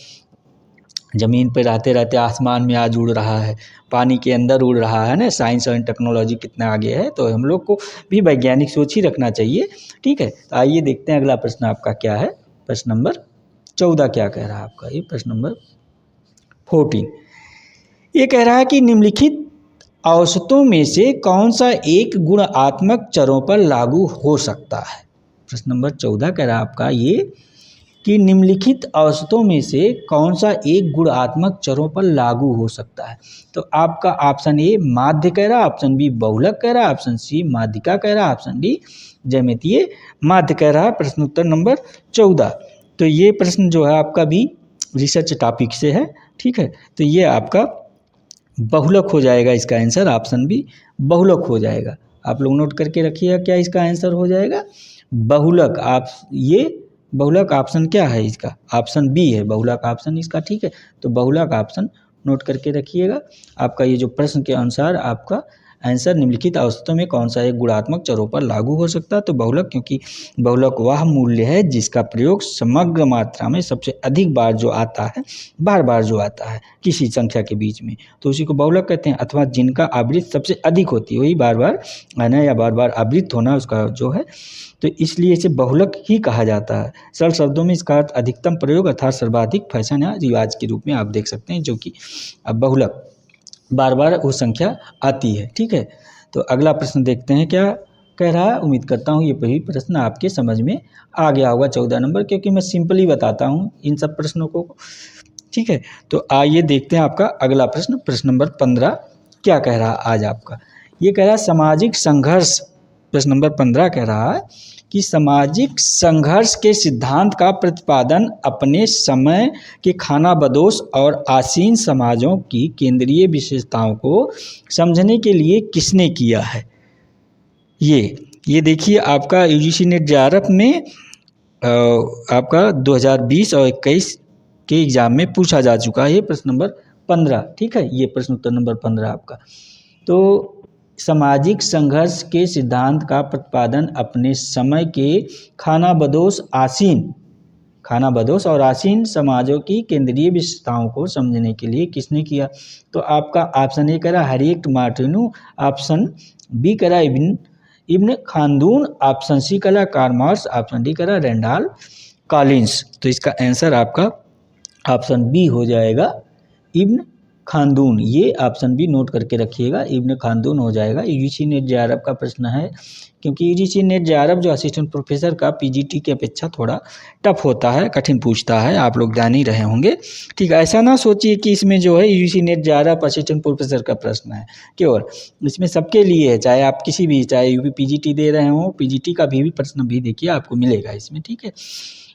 ज़मीन पे रहते रहते आसमान में आज उड़ रहा है, पानी के अंदर उड़ रहा है ना। साइंस और टेक्नोलॉजी कितना आगे है, तो हम लोग को भी वैज्ञानिक सोच ही रखना चाहिए। ठीक है, तो आइए देखते हैं अगला प्रश्न आपका क्या है। प्रश्न नंबर 14 क्या कह रहा है आपका, ये प्रश्न नंबर 14 ये कह रहा है कि निम्नलिखित औसतों में से कौन सा एक गुणात्मक चरों पर लागू हो सकता है। प्रश्न नंबर 14 कह रहा है आपका ये कि निम्नलिखित औसतों में से कौन सा एक गुणात्मक चरों पर लागू हो सकता है। तो आपका ऑप्शन ए माध्य कह रहा, ऑप्शन बी बहुलक कह रहा, ऑप्शन सी माध्यिका कह रहा, ऑप्शन डी ज्यामितीय माध्य कह रहा है। प्रश्न उत्तर नंबर 14। तो ये प्रश्न जो है आपका भी रिसर्च टॉपिक से है। ठीक है, तो ये आपका बहुलक हो जाएगा, इसका आंसर ऑप्शन बी बहुलक हो जाएगा। आप लोग नोट करके रखिएगा क्या इसका आंसर हो जाएगा, बहुलक। आप ये बहुलक ऑप्शन क्या है इसका, ऑप्शन बी है बहुलक ऑप्शन इसका। ठीक है, तो बहुलक ऑप्शन नोट करके रखिएगा। आपका ये जो प्रश्न के अनुसार आपका आंसर निम्नलिखित औसतों में कौन सा एक गुणात्मक चरों पर लागू हो सकता है, तो बहुलक, क्योंकि बहुलक वह मूल्य है जिसका प्रयोग समग्र मात्रा में सबसे अधिक बार जो आता है, बार बार जो आता है किसी संख्या के बीच में, तो उसी को बहुलक कहते हैं। अथवा जिनका आवृत्ति सबसे अधिक होती है, वही बार बार आना या बार बार आवृत्त होना उसका जो है, तो इसलिए इसे बहुलक ही कहा जाता है। सरल शब्दों में इसका अर्थ अधिकतम प्रयोग अर्थात सर्वाधिक फैशन या रिवाज के रूप में आप देख सकते हैं, जो कि अब बहुलक बार बार वो संख्या आती है। ठीक है, तो अगला प्रश्न देखते हैं क्या कह रहा है। उम्मीद करता हूँ ये भी प्रश्न आपके समझ में आ गया होगा 14 नंबर, क्योंकि मैं सिंपली बताता हूँ इन सब प्रश्नों को। ठीक है, तो आइए देखते हैं आपका अगला प्रश्न। प्रश्न नंबर 15 क्या कह रहा है आज आपका, ये कह रहा है सामाजिक संघर्ष। प्रश्न नंबर 15 कह रहा है कि सामाजिक संघर्ष के सिद्धांत का प्रतिपादन अपने समय के खानाबदोश और आसीन समाजों की केंद्रीय विशेषताओं को समझने के लिए किसने किया है। ये देखिए आपका यूजीसी नेट जेआरएफ में आपका 2020 और 21 के एग्जाम में पूछा जा चुका है। ये प्रश्न नंबर 15, ठीक है, ये प्रश्न उत्तर नंबर 15 आपका। तो सामाजिक संघर्ष के सिद्धांत का प्रतिपादन अपने समय के खानाबदोश और आसीन समाजों की केंद्रीय विशेषताओं को समझने के लिए किसने किया? तो आपका ऑप्शन ए करा हैरियट मार्टिनू, ऑप्शन बी करा इब्न खालदून, ऑप्शन सी करा कार्ल मार्क्स, ऑप्शन डी करा रैंडॉल्फ कॉलिंस। तो इसका आंसर आपका ऑप्शन बी हो जाएगा, इब्न खालदून। ये ऑप्शन बी नोट करके रखिएगा, इब्न खालदून हो जाएगा। यूजीसी नेट जेआरएफ का प्रश्न है, क्योंकि यूजीसी नेट जेआरएफ जो असिस्टेंट प्रोफेसर का पीजीटी की अपेक्षा थोड़ा टफ होता है, कठिन पूछता है, आप लोग जान ही रहे होंगे। ठीक है, ऐसा ना सोचिए कि इसमें जो है UGC net JRF assistant professor का प्रश्न है केवल, इसमें सबके लिए है, चाहे आप किसी भी, चाहे यूपी पीजीटी दे रहे हो, पीजीटी का भी प्रश्न भी देखिए आपको मिलेगा इसमें, ठीक है।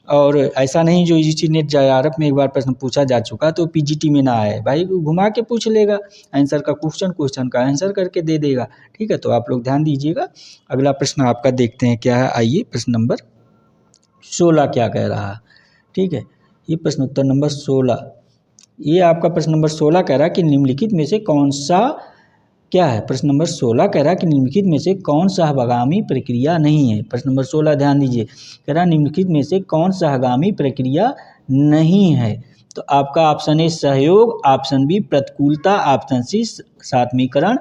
और ऐसा नहीं जो यूजीसी नेट जेआरएफ में एक बार प्रश्न पूछा जा चुका तो पीजीटी में ना आए, भाई घुमा के पूछ लेगा आंसर का, क्वेश्चन का आंसर करके दे देगा, ठीक है। तो आप लोग ध्यान दीजिएगा। अगला प्रश्न आपका देखते हैं क्या है, आइए प्रश्न नंबर 16 क्या कह रहा है, ठीक है। ये प्रश्न उत्तर नंबर 16, ये आपका प्रश्न नंबर 16 कह रहा है कि निम्नलिखित में से कौन सा, क्या है, प्रश्न नंबर 16 कह रहा है कि निम्नलिखित में से कौन सहगामी प्रक्रिया नहीं है। प्रश्न नंबर 16 ध्यान दीजिए, कह रहा है निम्नलिखित में से कौन सहगामी प्रक्रिया नहीं है। तो आपका ऑप्शन ए सहयोग, ऑप्शन बी प्रतिकूलता, ऑप्शन सी सात्मीकरण,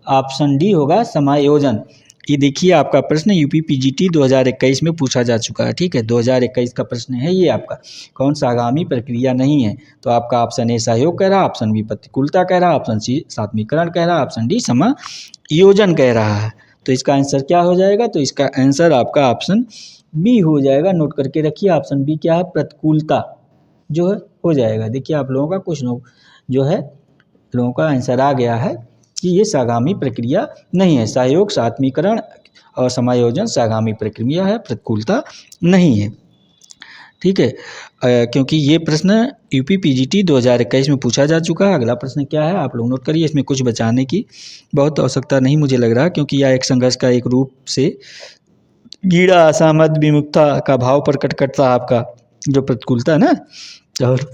ऑप्शन डी होगा समायोजन। ये देखिए आपका प्रश्न यूपी पीजीटी 2021 में पूछा जा चुका है, ठीक है, 2021 का प्रश्न है ये आपका, कौन सा आगामी प्रक्रिया नहीं है। तो आपका ऑप्शन ए सहयोग कह रहा, ऑप्शन बी प्रतिकूलता कह रहा, ऑप्शन सी सात्मीकरण कह रहा, ऑप्शन डी समायोजन कह रहा है। तो इसका आंसर क्या हो जाएगा? तो इसका आंसर आपका ऑप्शन बी हो जाएगा, नोट करके रखिए। ऑप्शन बी क्या है? प्रतिकूलता जो है हो जाएगा। देखिए आप लोगों का कुछ जो है लोगों का आंसर आ गया है कि ये सागामी प्रक्रिया नहीं है। सहयोग, सात्मीकरण और समायोजन सागामी प्रक्रिया है, प्रतिकूलता नहीं है, ठीक है। क्योंकि ये प्रश्न यूपी पीजीटी 2021 में पूछा जा चुका है। अगला प्रश्न क्या है आप लोग नोट करिए, इसमें कुछ बचाने की बहुत आवश्यकता नहीं मुझे लग रहा, क्योंकि यह एक संघर्ष का एक रूप से गीड़ा असहमत विमुखता का भाव प्रकट करता है आपका जो प्रतिकूलता है ना, और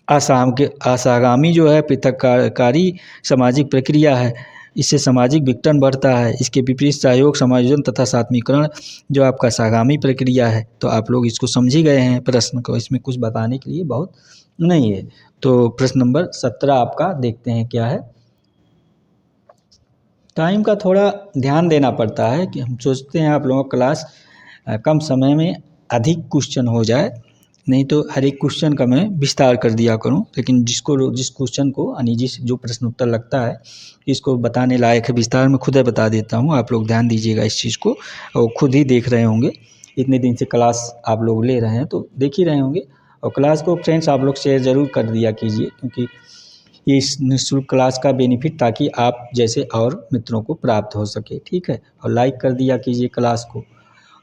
असागामी जो है पृथककारी सामाजिक प्रक्रिया है, इससे सामाजिक विघटन बढ़ता है। इसके विपरीत सहयोग, समायोजन तथा सात्मीकरण जो आपका सागामी प्रक्रिया है। तो आप लोग इसको समझ ही गए हैं प्रश्न को, इसमें कुछ बताने के लिए बहुत नहीं है। तो प्रश्न नंबर 17 आपका देखते हैं क्या है। टाइम का थोड़ा ध्यान देना पड़ता है कि हम सोचते हैं आप लोगों का क्लास कम समय में अधिक क्वेश्चन हो जाए, नहीं तो हर एक क्वेश्चन का मैं विस्तार कर दिया करूं, लेकिन जिस क्वेश्चन को यानी जो प्रश्न उत्तर लगता है इसको बताने लायक है विस्तार में खुद ही बता देता हूं। आप लोग ध्यान दीजिएगा इस चीज़ को, और खुद ही देख रहे होंगे, इतने दिन से क्लास आप लोग ले रहे हैं तो देख ही रहे होंगे। और क्लास को फ्रेंड्स आप लोग शेयर ज़रूर कर दिया कीजिए, क्योंकि ये इस निःशुल्क क्लास का बेनिफिट ताकि आप जैसे और मित्रों को प्राप्त हो सके, ठीक है। और लाइक कर दिया कीजिए क्लास को,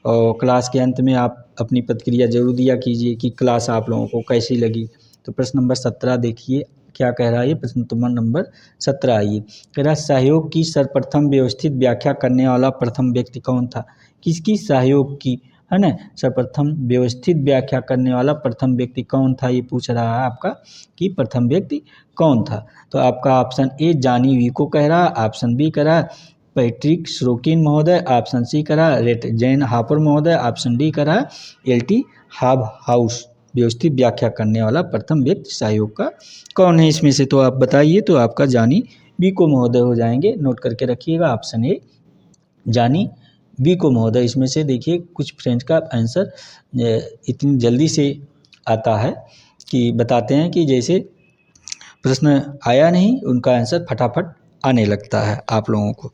और क्लास के अंत में आप अपनी प्रतिक्रिया जरूर दिया कीजिए कि क्लास आप लोगों को कैसी लगी। तो प्रश्न नंबर 17 देखिए क्या कह रहा है। प्रश्न नंबर 17 आइए, कह रहा है सहयोग की सर्वप्रथम व्यवस्थित व्याख्या करने वाला प्रथम व्यक्ति कौन था। किसकी? सहयोग की, है ना, सर्वप्रथम व्यवस्थित व्याख्या करने वाला प्रथम व्यक्ति कौन था, ये पूछ रहा है आपका कि प्रथम व्यक्ति कौन था। तो आपका ऑप्शन ए जानी वीको कह रहा, ऑप्शन बी कह रहा पैट्रिक श्रोकिन महोदय, ऑप्शन सी करा रेट जैन हापर महोदय, ऑप्शन डी करा एलटी हाब हाउस। व्यवस्थित व्याख्या करने वाला प्रथम व्यक्ति सहयोग का कौन है इसमें से? तो आप बताइए। तो आपका जानी बीको महोदय हो जाएंगे, नोट करके रखिएगा। ऑप्शन ए जानी बीको महोदय। इसमें से देखिए कुछ फ्रेंड्स का आंसर इतनी जल्दी से आता है कि बताते हैं कि जैसे प्रश्न आया नहीं, उनका आंसर फटाफट आने लगता है आप लोगों को।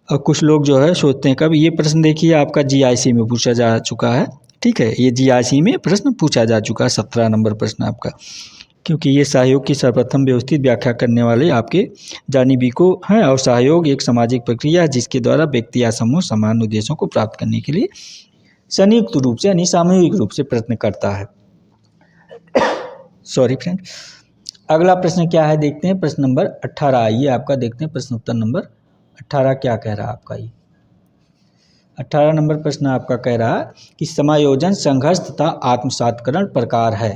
और कुछ लोग जो है सोचते हैं कब ये प्रश्न देखिए आपका जीआईसी में पूछा जा चुका है, ठीक है, ये जीआईसी में प्रश्न पूछा जा चुका है 17 नंबर प्रश्न आपका, क्योंकि ये सहयोग की सर्वप्रथम व्यवस्थित व्याख्या करने वाले आपके जानी बीको हैं। और सहयोग एक सामाजिक प्रक्रिया है जिसके द्वारा व्यक्ति या समूह समान उद्देश्यों को प्राप्त करने के लिए संयुक्त रूप से यानी सामूहिक रूप से प्रयत्न करता है। Sorry friend. अगला प्रश्न क्या है देखते हैं। प्रश्न नंबर 18 आइए आपका देखते हैं प्रश्न उत्तर नंबर 18 क्या कह रहा है आपका। ये 18 नंबर प्रश्न आपका कह रहा है कि समायोजन, संघर्ष तथा आत्मसात्करण प्रकार है।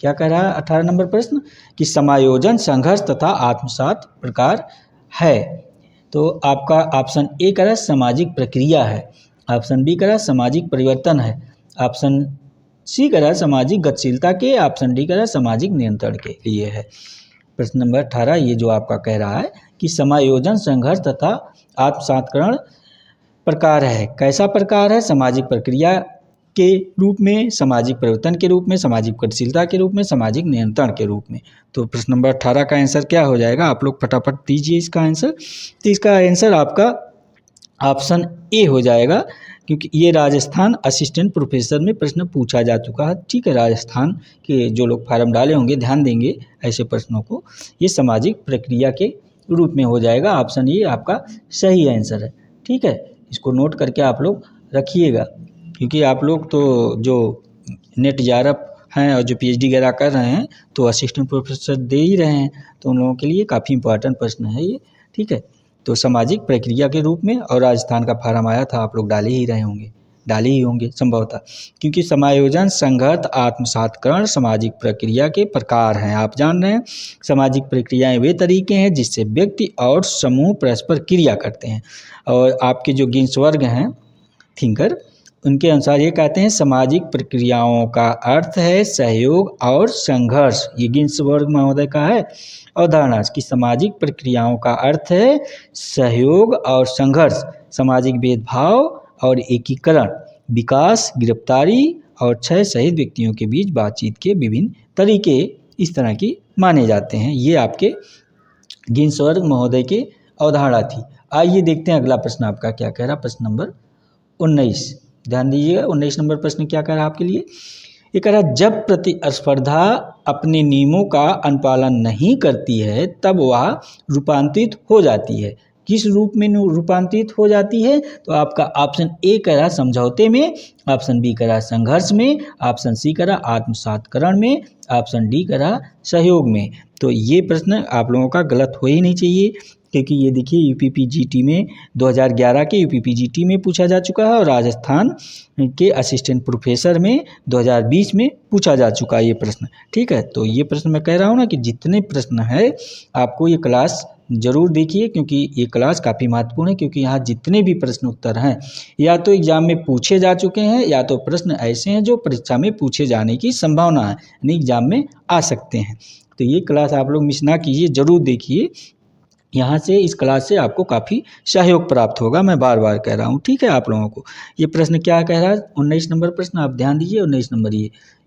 क्या कह रहा है 18 नंबर प्रश्न कि समायोजन, संघर्ष तथा आत्मसात प्रकार है। तो आपका ऑप्शन ए कह रहा है सामाजिक प्रक्रिया है, ऑप्शन बी कह रहा है सामाजिक परिवर्तन है, ऑप्शन सी कह रहा है सामाजिक गतिशीलता के, ऑप्शन डी कह रहा है सामाजिक नियंत्रण के लिए है। प्रश्न नंबर 18 ये जो आपका कह रहा है कि समायोजन, संघर्ष तथा आत्मसात्करण प्रकार है। कैसा प्रकार है? सामाजिक प्रक्रिया के रूप में, सामाजिक परिवर्तन के रूप में, सामाजिक गतिशीलता के रूप में, सामाजिक नियंत्रण के रूप में। तो प्रश्न नंबर 18 का आंसर क्या हो जाएगा? आप लोग फटाफट दीजिए इसका आंसर। तो इसका आंसर आपका ऑप्शन ए हो जाएगा, क्योंकि ये राजस्थान असिस्टेंट प्रोफेसर में प्रश्न पूछा जा चुका है। ठीक है, राजस्थान के जो लोग फार्म डाले होंगे ध्यान देंगे ऐसे प्रश्नों को। ये सामाजिक प्रक्रिया के रूप में हो जाएगा, ऑप्शन ए आपका सही आंसर है। ठीक है, इसको नोट करके आप लोग रखिएगा, क्योंकि आप लोग तो जो नेट JRF हैं और जो PhD वगैरह कर रहे हैं तो असिस्टेंट प्रोफेसर दे ही रहे हैं, तो उन लोगों के लिए काफ़ी इंपॉर्टेंट प्रश्न है ये। ठीक है, तो सामाजिक प्रक्रिया के रूप में, और राजस्थान का फार्म आया था, आप लोग डाले ही रहे होंगे, डाले ही होंगे संभवतः, क्योंकि समायोजन, संघर्ष, आत्मसात्करण सामाजिक प्रक्रिया के प्रकार हैं। आप जान रहे हैं सामाजिक प्रक्रियाएं वे तरीके हैं जिससे व्यक्ति और समूह परस्पर क्रिया करते हैं। और आपके जो गिन्सबर्ग हैं थिंकर, उनके अनुसार ये कहते हैं सामाजिक प्रक्रियाओं का अर्थ है सहयोग और संघर्ष। ये गिन्सबर्ग महोदय का है अवधारणा कि सामाजिक प्रक्रियाओं का अर्थ है सहयोग और संघर्ष, सामाजिक भेदभाव और एकीकरण, विकास, गिरफ्तारी और क्षय सहित व्यक्तियों के बीच बातचीत के विभिन्न तरीके इस तरह की माने जाते हैं। ये आपके गिन्सबर्ग महोदय की अवधारणा थी। आइए देखते हैं अगला प्रश्न आपका क्या कह रहा है। प्रश्न नंबर 19, ध्यान दीजिएगा। 19 नंबर प्रश्न क्या कह रहा है आपके लिए? ये कह रहा है जब प्रतिस्पर्धा अपने नियमों का अनुपालन नहीं करती है तब वह रूपांतरित हो जाती है। किस रूप में रूपांतरित हो जाती है? तो आपका ऑप्शन ए कह रहा समझौते में, ऑप्शन बी कह रहा संघर्ष में, ऑप्शन सी कह रहा आत्मसात्करण में, ऑप्शन डी कह रहा सहयोग में। तो ये प्रश्न आप लोगों का गलत हो ही नहीं चाहिए, क्योंकि ये देखिए UPPGT में 2011 के UPPGT में पूछा जा चुका है और राजस्थान के असिस्टेंट प्रोफेसर में 2020 में पूछा जा चुका है ये प्रश्न। ठीक है, तो ये प्रश्न मैं कह रहा हूँ ना कि जितने प्रश्न है आपको ये क्लास ज़रूर देखिए, क्योंकि ये क्लास काफ़ी महत्वपूर्ण है, क्योंकि यहाँ जितने भी प्रश्न उत्तर हैं या तो एग्जाम में पूछे जा चुके हैं या तो प्रश्न ऐसे हैं जो परीक्षा में पूछे जाने की संभावना है, यानी एग्जाम में आ सकते हैं। तो ये क्लास आप लोग मिस ना कीजिए, ज़रूर देखिए। यहाँ से इस क्लास से आपको काफ़ी सहयोग प्राप्त होगा, मैं बार बार कह रहा हूँ। ठीक है, आप लोगों को ये प्रश्न क्या कह रहा है? 19 नंबर प्रश्न आप ध्यान दीजिए। 19 नंबर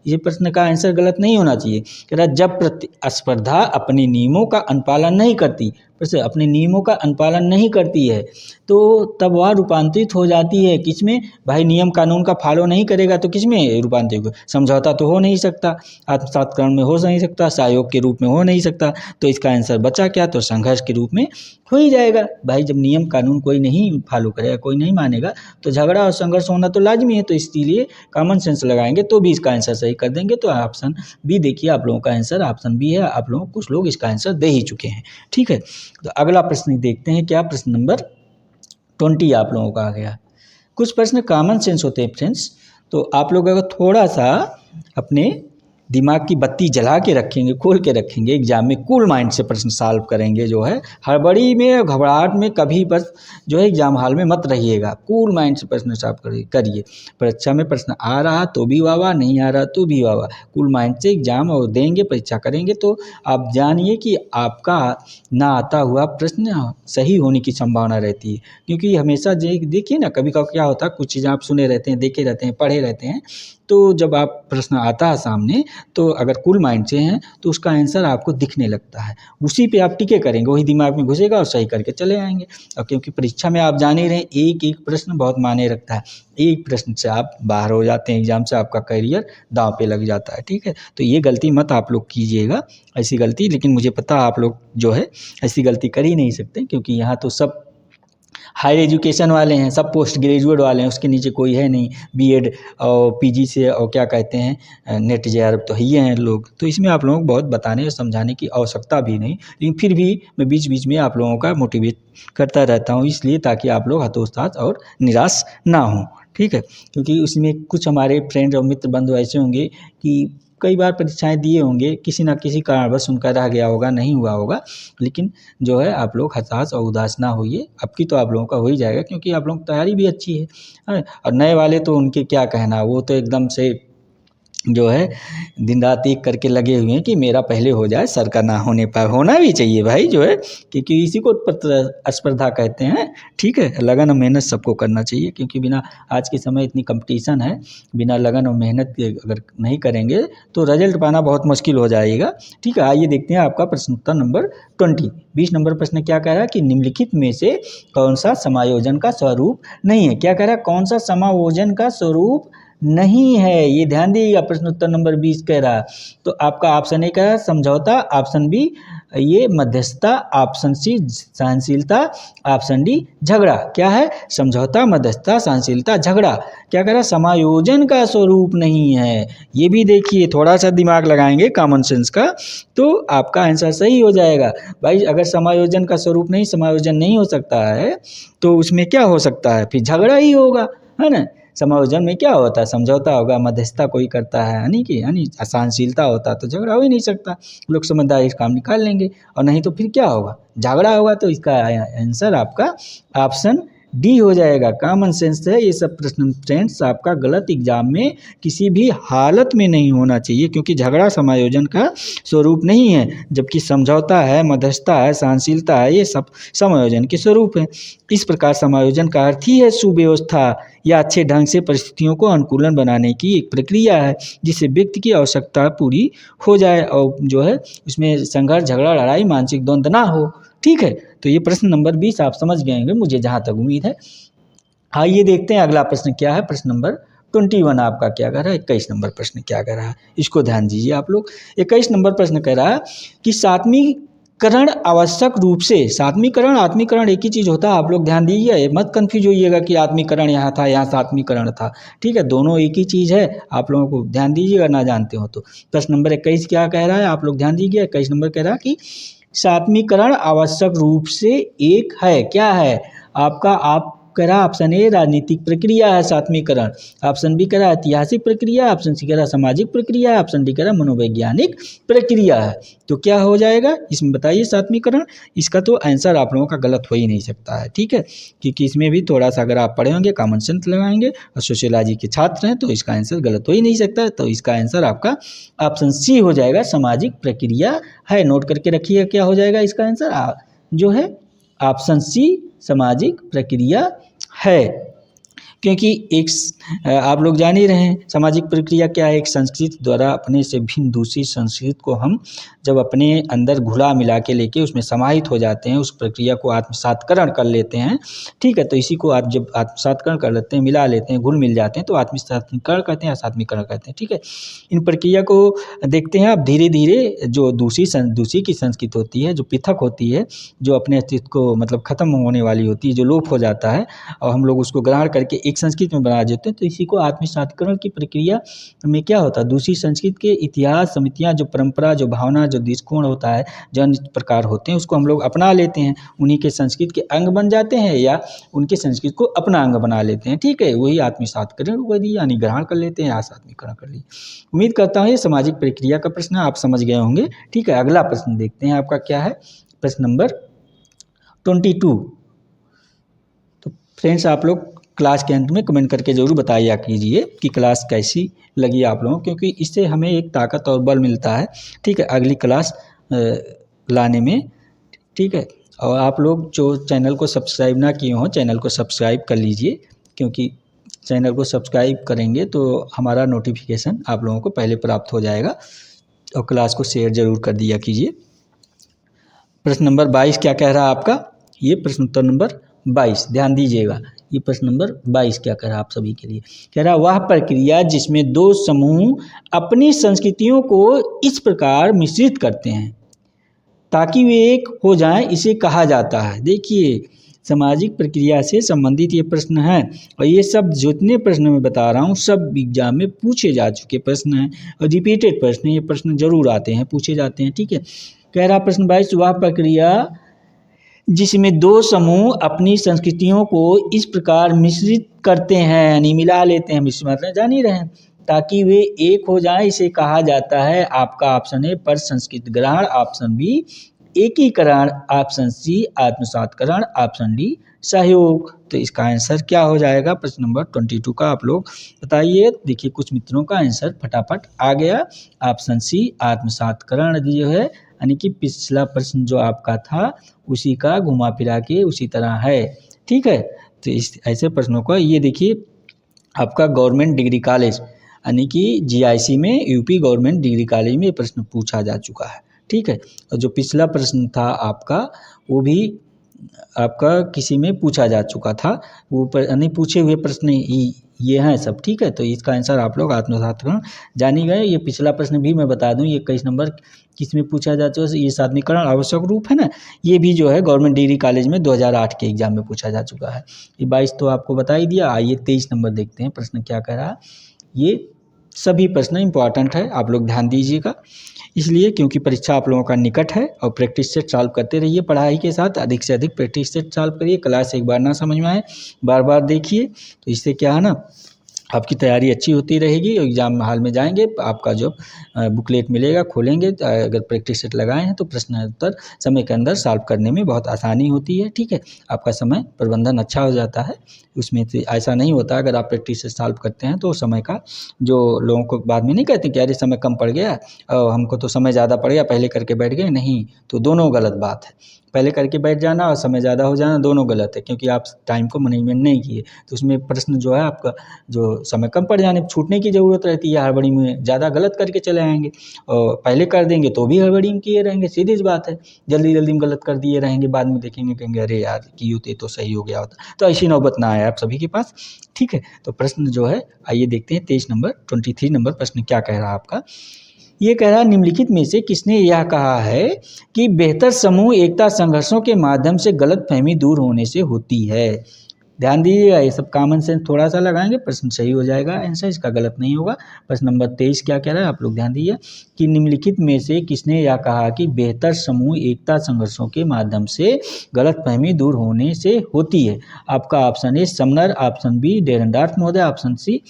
ये प्रश्न का आंसर गलत नहीं होना चाहिए। कह रहा है जब प्रतिस्पर्धा अपने नियमों का अनुपालन नहीं करती, वैसे अपने नियमों का अनुपालन नहीं करती है तो तब वह रूपांतरित हो जाती है किस में? भाई नियम कानून का फॉलो नहीं करेगा तो किस में रूपांतरित हो? समझौता तो हो नहीं सकता, आत्मसात्करण में हो नहीं सकता, सहयोग के रूप में हो नहीं सकता, तो इसका आंसर बचा क्या? तो संघर्ष के रूप में हो ही जाएगा। भाई जब नियम कानून कोई नहीं फॉलो करेगा, कोई नहीं मानेगा, तो झगड़ा और संघर्ष होना तो लाजमी है। तो इसीलिए कॉमन सेंस लगाएंगे तो भी इसका आंसर सही कर देंगे। तो ऑप्शन बी देखिए, आप लोगों का आंसर ऑप्शन बी है। आप लोग कुछ लोग इसका आंसर दे ही चुके हैं। ठीक है, तो अगला प्रश्न देखते हैं क्या प्रश्न नंबर 20 आप लोगों का आ गया। कुछ प्रश्न कॉमन सेंस होते हैं फ्रेंड्स, तो आप लोग अगर थोड़ा सा अपने दिमाग की बत्ती जला के रखेंगे, खोल के रखेंगे, एग्जाम में कूल माइंड से प्रश्न सॉल्व करेंगे। जो है हड़बड़ी में, घबराहट में कभी बस जो है एग्जाम हॉल में मत रहिएगा, कूल माइंड से प्रश्न सॉल्व करिए। परीक्षा में प्रश्न आ रहा तो भी वाह वाह, नहीं आ रहा तो भी वाह वाह। कूल माइंड से एग्जाम और देंगे, परीक्षा करेंगे तो आप जानिए कि आपका ना आता हुआ प्रश्न सही होने की संभावना रहती है। क्योंकि हमेशा देखिए ना, कभी कभी क्या होता है, कुछ चीज़ें आप सुने रहते हैं, देखे रहते हैं, पढ़े रहते हैं, तो जब आप प्रश्न आता है सामने तो अगर कूल माइंड से हैं तो उसका आंसर आपको दिखने लगता है, उसी पे आप टिके करेंगे, वही दिमाग में घुसेगा और सही करके चले आएंगे। और क्योंकि परीक्षा में आप जान ही रहे हैं एक एक प्रश्न बहुत मायने रखता है, एक प्रश्न से आप बाहर हो जाते हैं एग्जाम से, आपका करियर दांव पे लग जाता है। ठीक है, तो ये गलती मत आप लोग कीजिएगा, ऐसी गलती। लेकिन मुझे पता आप लोग जो है ऐसी गलती कर ही नहीं सकते, क्योंकि यहाँ तो सब हायर एजुकेशन वाले हैं, सब पोस्ट ग्रेजुएट वाले हैं, उसके नीचे कोई है नहीं, बीएड और पीजी से और क्या कहते हैं नेट जेआरएफ तो ही हैं लोग। तो इसमें आप लोगों को बहुत बताने और समझाने की आवश्यकता भी नहीं, लेकिन फिर भी मैं बीच बीच में आप लोगों का मोटिवेट करता रहता हूँ, इसलिए ताकि आप लोग हतोत्साह और निराश ना हों, ठीक है। क्योंकि उसमें कुछ हमारे फ्रेंड और मित्र बंधु ऐसे होंगे कि कई बार परीक्षाएं दिए होंगे, किसी ना किसी कारणवश उनका रह गया होगा, नहीं हुआ होगा, लेकिन जो है आप लोग हताश और उदास ना होइए। अब की तो आप लोगों का हो ही जाएगा, क्योंकि आप लोगों की तैयारी भी अच्छी है। और नए वाले तो उनके क्या कहना, वो तो एकदम से जो है दिन रात एक करके लगे हुए हैं कि मेरा पहले हो जाए, सर का ना होने पर होना भी चाहिए भाई, जो है क्योंकि इसी को स्पर्धा कहते हैं, ठीक है। लगन और मेहनत सबको करना चाहिए, क्योंकि बिना आज के समय इतनी कंपटीशन है, बिना लगन और मेहनत के अगर नहीं करेंगे तो रिजल्ट पाना बहुत मुश्किल हो जाएगा, ठीक है। आइए देखते हैं आपका प्रश्न उत्तर नंबर 20 नंबर प्रश्न क्या कह रहा है कि निम्नलिखित में से कौन सा समायोजन का स्वरूप नहीं है। क्या कह रहा है, कौन सा समायोजन का स्वरूप नहीं है, ये ध्यान दीजिएगा। प्रश्न उत्तर नंबर 20 कह रहा है, तो आपका ऑप्शन ए कह रहा है समझौता, ऑप्शन बी ये मध्यस्थता, ऑप्शन सी सहनशीलता, ऑप्शन डी झगड़ा। क्या है, समझौता, मध्यस्थता, सहनशीलता, झगड़ा। क्या कह रहा है, समायोजन का स्वरूप नहीं है। ये भी देखिए, थोड़ा सा दिमाग लगाएंगे कॉमन सेंस का तो आपका आंसर सही हो जाएगा भाई। अगर समायोजन का स्वरूप नहीं, समायोजन नहीं हो सकता है तो उसमें क्या हो सकता है, फिर झगड़ा ही होगा, है ना। समायोजन में क्या होता है, समझौता होगा, मध्यस्थता कोई करता है यानी सहनशीलता होता है, तो झगड़ा हो ही नहीं सकता। लोग समझदारी से काम निकाल लेंगे, और नहीं तो फिर क्या होगा, झगड़ा होगा। तो इसका आंसर आपका ऑप्शन डी हो जाएगा। कॉमन सेंस है ये सब प्रश्न फ्रेंड्स, आपका गलत एग्जाम में किसी भी हालत में नहीं होना चाहिए, क्योंकि झगड़ा समायोजन का स्वरूप नहीं है, जबकि समझौता है, मध्यस्थता है, सहनशीलता है, ये सब समायोजन के स्वरूप है। इस प्रकार समायोजन का अर्थ ही है सुव्यवस्था या अच्छे ढंग से परिस्थितियों को अनुकूलन बनाने की एक प्रक्रिया है, जिससे व्यक्ति की आवश्यकता पूरी हो जाए और जो है उसमें संघर्ष, झगड़ा, लड़ाई, मानसिक द्वंद्व ना हो, ठीक है। तो ये प्रश्न नंबर 20 आप समझ गए होंगे, मुझे जहाँ तक उम्मीद है। आइए देखते हैं अगला प्रश्न क्या है। प्रश्न नंबर 21 आपका क्या कह रहा है, 21 नंबर प्रश्न क्या कह रहा है, इसको ध्यान दीजिए आप लोग। 21 नंबर प्रश्न कह रहा है कि सात्वीकरण आवश्यक रूप से, सात्वीकरण आत्मीकरण एक ही चीज़ होता है, आप लोग ध्यान दीजिए, मत कंफ्यूज होइएगा कि आत्मीकरण यहाँ था, यहाँ सात्वीकरण था, ठीक है। दोनों एक ही चीज़ है, आप लोगों को ध्यान दीजिएगा ना जानते हो तो। प्रश्न नंबर 21 क्या कह रहा है, आप लोग ध्यान दीजिए। 21 नंबर कह रहा है कि सात्वीकरण आवश्यक रूप से एक है। क्या है आपका, आप कह रहा ऑप्शन ए राजनीतिक प्रक्रिया है सात्वीकरण, ऑप्शन बी कह रहा ऐतिहासिक प्रक्रिया, ऑप्शन सी कह रहा सामाजिक प्रक्रिया, ऑप्शन डी कह रहा मनोवैज्ञानिक प्रक्रिया है। तो क्या हो जाएगा इसमें बताइए सात्वीकरण। इसका तो आंसर आप लोगों का गलत हो ही नहीं सकता है, ठीक है, क्योंकि इसमें भी थोड़ा सा अगर आप पढ़े होंगे, कॉमन सेंस लगाएंगे और सोशियोलॉजी के छात्र हैं, तो इसका आंसर गलत हो ही नहीं सकता है। तो इसका आंसर आपका ऑप्शन सी हो जाएगा, सामाजिक प्रक्रिया है। नोट करके रखिए क्या हो जाएगा इसका आंसर, जो है ऑप्शन सी सामाजिक प्रक्रिया है। क्योंकि एक आप लोग जान ही रहे हैं सामाजिक प्रक्रिया क्या है, एक संस्कृति द्वारा अपने से भिन्न दूसरी संस्कृति को हम जब अपने अंदर घुला मिला के लेके उसमें समाहित हो जाते हैं, उस प्रक्रिया को आत्मसात्करण कर लेते हैं, ठीक है। तो इसी को आप जब आत्मसात्करण कर लेते हैं, मिला लेते हैं, घुल मिल जाते हैं, तो आत्मसात्करण कहते हैं, सात्वीकरण कहते हैं, ठीक है। इन प्रक्रिया को देखते हैं आप, धीरे धीरे जो दूसरी की संस्कृति होती है, जो पृथक होती है, जो अपने अस्तित्व को मतलब खत्म होने वाली होती है, जो लोप हो जाता है, और हम लोग उसको ग्रहण करके एक संस्कृति में बना देते हैं, तो इसी को आत्मसात्करण की प्रक्रिया में क्या होता है, दूसरी संस्कृति के इतिहास, समितियाँ, जो परंपरा, जो भावना, जो दृष्टिकोण होता है, जो अन्य प्रकार होते हैं, उसको हम लोग अपना लेते हैं, उन्हीं के संस्कृति के अंग बन जाते हैं या उनके संस्कृति को अपना अंग बना लेते हैं, ठीक है। वही आत्मसात्करण यानी ग्रहण कर लेते हैं या सात्वीकरण कर लिए। उम्मीद करता हूँ ये सामाजिक प्रक्रिया का प्रश्न आप समझ गए होंगे, ठीक है। अगला प्रश्न देखते हैं आपका क्या है, प्रश्न नंबर 22। तो फ्रेंड्स आप लोग क्लास के अंत में कमेंट करके ज़रूर बताया कीजिए कि क्लास कैसी लगी आप लोगों, क्योंकि इससे हमें एक ताकत और बल मिलता है, ठीक है, अगली क्लास लाने में, ठीक है। और आप लोग जो चैनल को सब्सक्राइब ना किए हों, चैनल को सब्सक्राइब कर लीजिए, क्योंकि चैनल को सब्सक्राइब करेंगे तो हमारा नोटिफिकेशन आप लोगों को पहले प्राप्त हो जाएगा, और क्लास को शेयर ज़रूर कर दिया कीजिए। प्रश्न नंबर 22 क्या कह रहा है आपका, ये प्रश्न उत्तर नंबर 22 ध्यान दीजिएगा। ये प्रश्न नंबर 22 क्या कह रहा है आप सभी के लिए, कह रहा वह प्रक्रिया जिसमें दो समूह अपनी संस्कृतियों को इस प्रकार मिश्रित करते हैं ताकि वे एक हो जाएं, इसे कहा जाता है। देखिए सामाजिक प्रक्रिया से संबंधित ये प्रश्न है। और ये सब जितने प्रश्न मैं बता रहा हूँ सब एग्जाम में पूछे जा चुके प्रश्न हैं और रिपीटेड प्रश्न, ये प्रश्न जरूर आते हैं, पूछे जाते हैं। ठीक है, कह रहा प्रश्न 22, वह प्रक्रिया जिसमें दो समूह अपनी संस्कृतियों को इस प्रकार मिश्रित करते हैं, यानी मिला लेते हैं, मिश्र मतलब जान ही रहे हैं, ताकि वे एक हो जाएं, इसे कहा जाता है। आपका ऑप्शन है पर संस्कृत ग्रहण, ऑप्शन बी एकीकरण, ऑप्शन सी आत्मसातकरण, ऑप्शन डी सहयोग। तो इसका आंसर क्या हो जाएगा प्रश्न नंबर 22 का, आप लोग बताइए। देखिए कुछ मित्रों का आंसर फटाफट आ गया, ऑप्शन सी आत्मसातकरण जो है, यानी कि पिछला प्रश्न जो आपका था उसी का घुमा फिरा के उसी तरह है। ठीक है, तो इस ऐसे प्रश्नों का ये देखिए आपका गवर्नमेंट डिग्री कॉलेज यानी कि जीआईसी में, यूपी गवर्नमेंट डिग्री कॉलेज में ये प्रश्न पूछा जा चुका है। ठीक है, और जो पिछला प्रश्न था आपका वो भी आपका किसी में पूछा जा चुका था, वो यानी पूछे हुए प्रश्न ये हैं सब। ठीक है, तो इसका आंसर आप लोग आत्मसातकरण जान ही गए। ये पिछला प्रश्न भी मैं बता दूं, ये 21 नंबर किस में पूछा जा चुका है, ये साधनीकरण आवश्यक रूप है ना, ये भी जो है गवर्नमेंट डिग्री कॉलेज में 2008 के एग्जाम में पूछा जा चुका है। ये 22 तो आपको बता ही दिया। आइए 23 नंबर देखते हैं प्रश्न क्या कह रहा है। ये सभी प्रश्न इंपॉर्टेंट है, आप लोग ध्यान दीजिएगा, इसलिए क्योंकि परीक्षा आप लोगों का निकट है। और प्रैक्टिस सेट सॉल्व करते रहिए, पढ़ाई के साथ अधिक से अधिक प्रैक्टिस सेट सॉल्व करिए। क्लास एक बार ना समझ में आए बार बार देखिए, तो इससे क्या है ना आपकी तैयारी अच्छी होती रहेगी। और एग्जाम हाल में जाएंगे, आपका जो बुकलेट मिलेगा खोलेंगे, अगर प्रैक्टिस सेट लगाए हैं तो प्रश्न उत्तर समय के अंदर सॉल्व करने में बहुत आसानी होती है। ठीक है, आपका समय प्रबंधन अच्छा हो जाता है, उसमें से ऐसा नहीं होता अगर आप प्रैक्टिस से सॉल्व करते हैं तो समय का, जो लोगों को बाद में नहीं कहते कि अरे समय कम पड़ गया और हमको तो समय ज़्यादा पड़ गया पहले करके बैठ गए, नहीं, तो दोनों गलत बात है। पहले करके बैठ जाना और समय ज़्यादा हो जाना दोनों गलत है, क्योंकि आप टाइम को मैनेजमेंट नहीं किए, तो उसमें प्रश्न जो है आपका जो समय कम पड़ जाने छूटने की ज़रूरत रहती है, हड़बड़ी में ज़्यादा गलत करके चले आएंगे और पहले कर देंगे तो भी हड़बड़ी में किए रहेंगे, सीधी सी बात है, जल्दी जल्दी में गलत कर दिए रहेंगे, बाद में देखेंगे कहेंगे अरे यार की होते तो सही हो गया होता। तो ऐसी नौबत ना आए आप सभी के पास। ठीक है, तो प्रश्न जो है आइए देखते हैं 23 नंबर प्रश्न क्या कह रहा है आपका। ये कह रहा है निम्नलिखित में से किसने यह कहा है कि बेहतर समूह एकता संघर्षों के माध्यम से गलतफहमी दूर होने से होती है। ध्यान दीजिएगा, ये सब कॉमन सेंस थोड़ा सा लगाएंगे, प्रश्न सही हो जाएगा, आंसर इसका गलत नहीं होगा। प्रश्न नंबर 23 क्या कह रहा है, आप लोग ध्यान दीजिए कि निम्नलिखित में से किसने यह कहा कि बेहतर समूह एकता संघर्षों के माध्यम से गलतफहमी दूर होने से होती है। आपका option A Sumner, option B Dahrendorf महोदय, ऑप्शन सी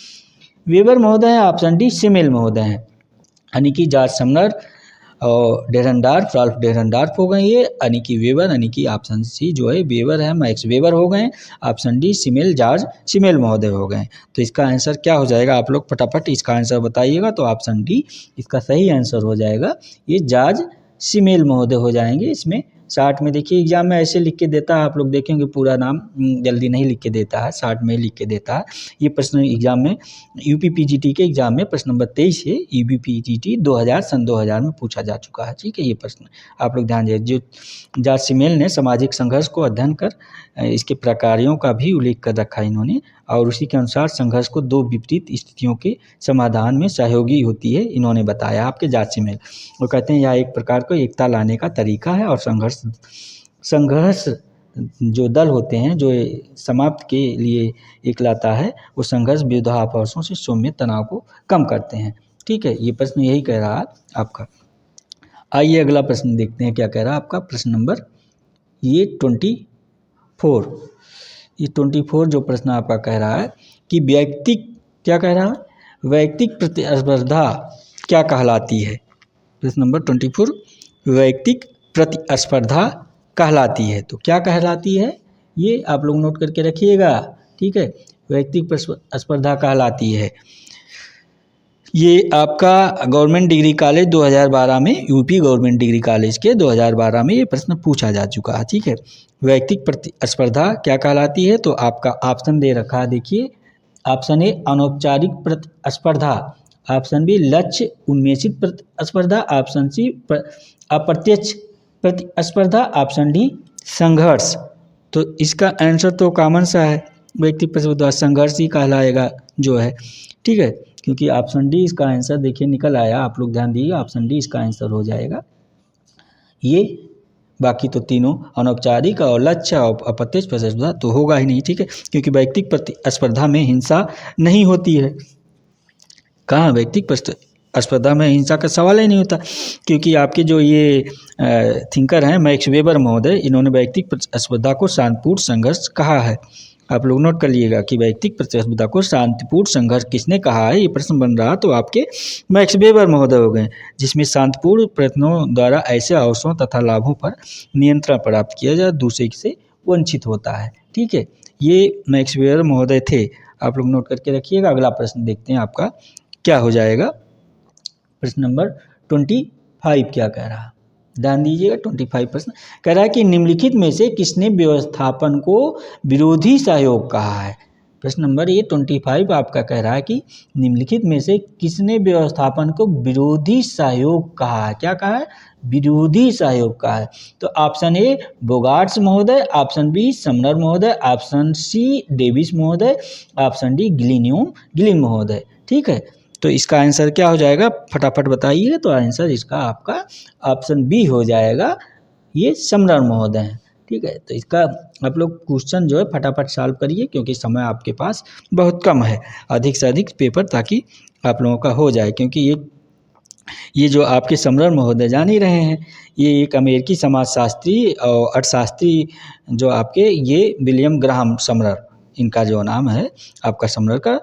वेबर महोदय, ऑप्शन डी सिमेल महोदय है। यानी कि जॉर्ज समनर और डेरेनडार्फ, राल्फ डेरेनडार्फ हो गए ये, यानी कि वेबर, यानी कि ऑप्शन सी जो है वेबर है, मैक्स वेबर हो गए। Option D Simmel, George Simmel महोदय हो गए। तो इसका आंसर क्या हो जाएगा, आप लोग फटाफट इसका आंसर बताइएगा। तो ऑप्शन डी इसका सही आंसर हो जाएगा, ये जॉर्ज सिमेल महोदय हो जाएंगे। इसमें शार्ट में देखिए एग्जाम में ऐसे लिख के देता है, आप लोग देखेंगे पूरा नाम जल्दी नहीं लिख के देता है, शार्ट में लिख के देता है। ये प्रश्न एग्जाम में यूपी पीजीटी के एग्जाम में प्रश्न नंबर 23 है, यूपी पीजीटी 2000 सन 2000 में पूछा जा चुका है। ठीक है, ये प्रश्न आप लोग ध्यान दीजिए। जो जॉर्ज सिमेल ने सामाजिक संघर्ष को अध्ययन कर इसके प्रकारों का भी उल्लेख कर रखा है इन्होंने, और उसी के अनुसार संघर्ष को दो विपरीत स्थितियों के समाधान में सहयोगी होती है, इन्होंने बताया आपके जॉर्ज सिमेल। वो कहते हैं यह एक प्रकार को एकता लाने का तरीका है, और संघर्ष जो दल होते हैं जो समाप्त के लिए एक लाता है, वो संघर्ष विरोधाभासों से सौम्य तनाव को कम करते हैं। ठीक है, ये प्रश्न यही कह रहा है आपका। आइए अगला प्रश्न देखते हैं क्या कह रहा है आपका। प्रश्न नंबर ये 24, ये 24 जो प्रश्न आपका कह रहा है कि वैयक्तिक, क्या कह रहा है, वैयक्तिक प्रतिस्पर्धा क्या कहलाती है। प्रश्न नंबर 24 वैयक्तिक प्रतिस्पर्धा कहलाती है, तो क्या कहलाती है ये आप लोग नोट करके रखिएगा। ठीक है, वैयक्तिक स्पर्धा कहलाती है, ये आपका गवर्नमेंट डिग्री कॉलेज 2012 में, यूपी गवर्नमेंट डिग्री कॉलेज के 2012 में ये प्रश्न पूछा जा चुका है। ठीक है, वैयक्तिक प्रतिस्पर्धा क्या कहलाती है, तो आपका ऑप्शन दे रखा है, देखिए ऑप्शन ए अनौपचारिक प्रतिस्पर्धा, ऑप्शन बी लक्ष्य उन्मेषित प्रतिस्पर्धा, ऑप्शन सी अप्रत्यक्ष प्रतिस्पर्धा, ऑप्शन डी संघर्ष। तो इसका आंसर तो कॉमन सा है, व्यक्तिगत प्रतिस्पर्धा संघर्ष ही कहलाएगा जो है। ठीक है, क्योंकि ऑप्शन डी इसका आंसर देखिए निकल आया, आप लोग ध्यान दीजिए, ऑप्शन डी इसका आंसर हो जाएगा। ये बाकी तो तीनों अनौपचारिक और लक्ष्य और अप्रत्यक्ष प्रतिस्पर्धा तो होगा ही नहीं, ठीक है, क्योंकि वैयक्तिक प्रतिस्पर्धा में हिंसा नहीं होती है। कहाँ वैयक्तिक प्रतिस्पर्धा में हिंसा का सवाल ही नहीं होता, क्योंकि आपके जो ये थिंकर हैं मैक्स वेबर महोदय, इन्होंने वैयक्तिक प्रतिस्पर्धा को शांतिपूर्ण संघर्ष कहा है। आप लोग नोट कर लिएगा कि वैयक्तिक प्रतिस्पर्धा को शांतिपूर्ण संघर्ष किसने कहा है, ये प्रश्न बन रहा तो आपके मैक्स वेबर महोदय हो गए, जिसमें शांतिपूर्ण प्रयत्नों द्वारा ऐसे अवसरों तथा लाभों पर नियंत्रण प्राप्त किया जाए दूसरे से वंचित होता है, ठीक है। ये मैक्स वेबर महोदय थे, आप लोग नोट करके रखिएगा। अगला प्रश्न देखते हैं आपका क्या हो जाएगा। प्रश्न नंबर 25 क्या कह रहा है, ध्यान दीजिएगा। 25 प्रश्न कह रहा है कि निम्नलिखित में से किसने व्यवस्थापन को विरोधी सहयोग कहा है। प्रश्न नंबर ये 25 आपका कह रहा है कि निम्नलिखित में से किसने व्यवस्थापन को विरोधी सहयोग कहा है। क्या कहा है, विरोधी सहयोग कहा है। तो ऑप्शन ए बोगार्ट्स महोदय, ऑप्शन बी समनर महोदय, ऑप्शन सी डेविस महोदय, ऑप्शन डी गिलिन महोदय, ठीक है। तो इसका आंसर क्या हो जाएगा, फटाफट बताइए। तो आंसर इसका आपका ऑप्शन बी हो जाएगा, ये समनर महोदय हैं, ठीक है। तो इसका आप लोग क्वेश्चन जो है फटाफट सॉल्व करिए, क्योंकि समय आपके पास बहुत कम है, अधिक से अधिक पेपर ताकि आप लोगों का हो जाए। क्योंकि ये जो आपके समनर महोदय जान ही रहे हैं, ये एक अमेरिकी समाजशास्त्री और अर्थशास्त्री जो आपके ये विलियम ग्राहम समनर, इनका जो नाम है आपका समनर का,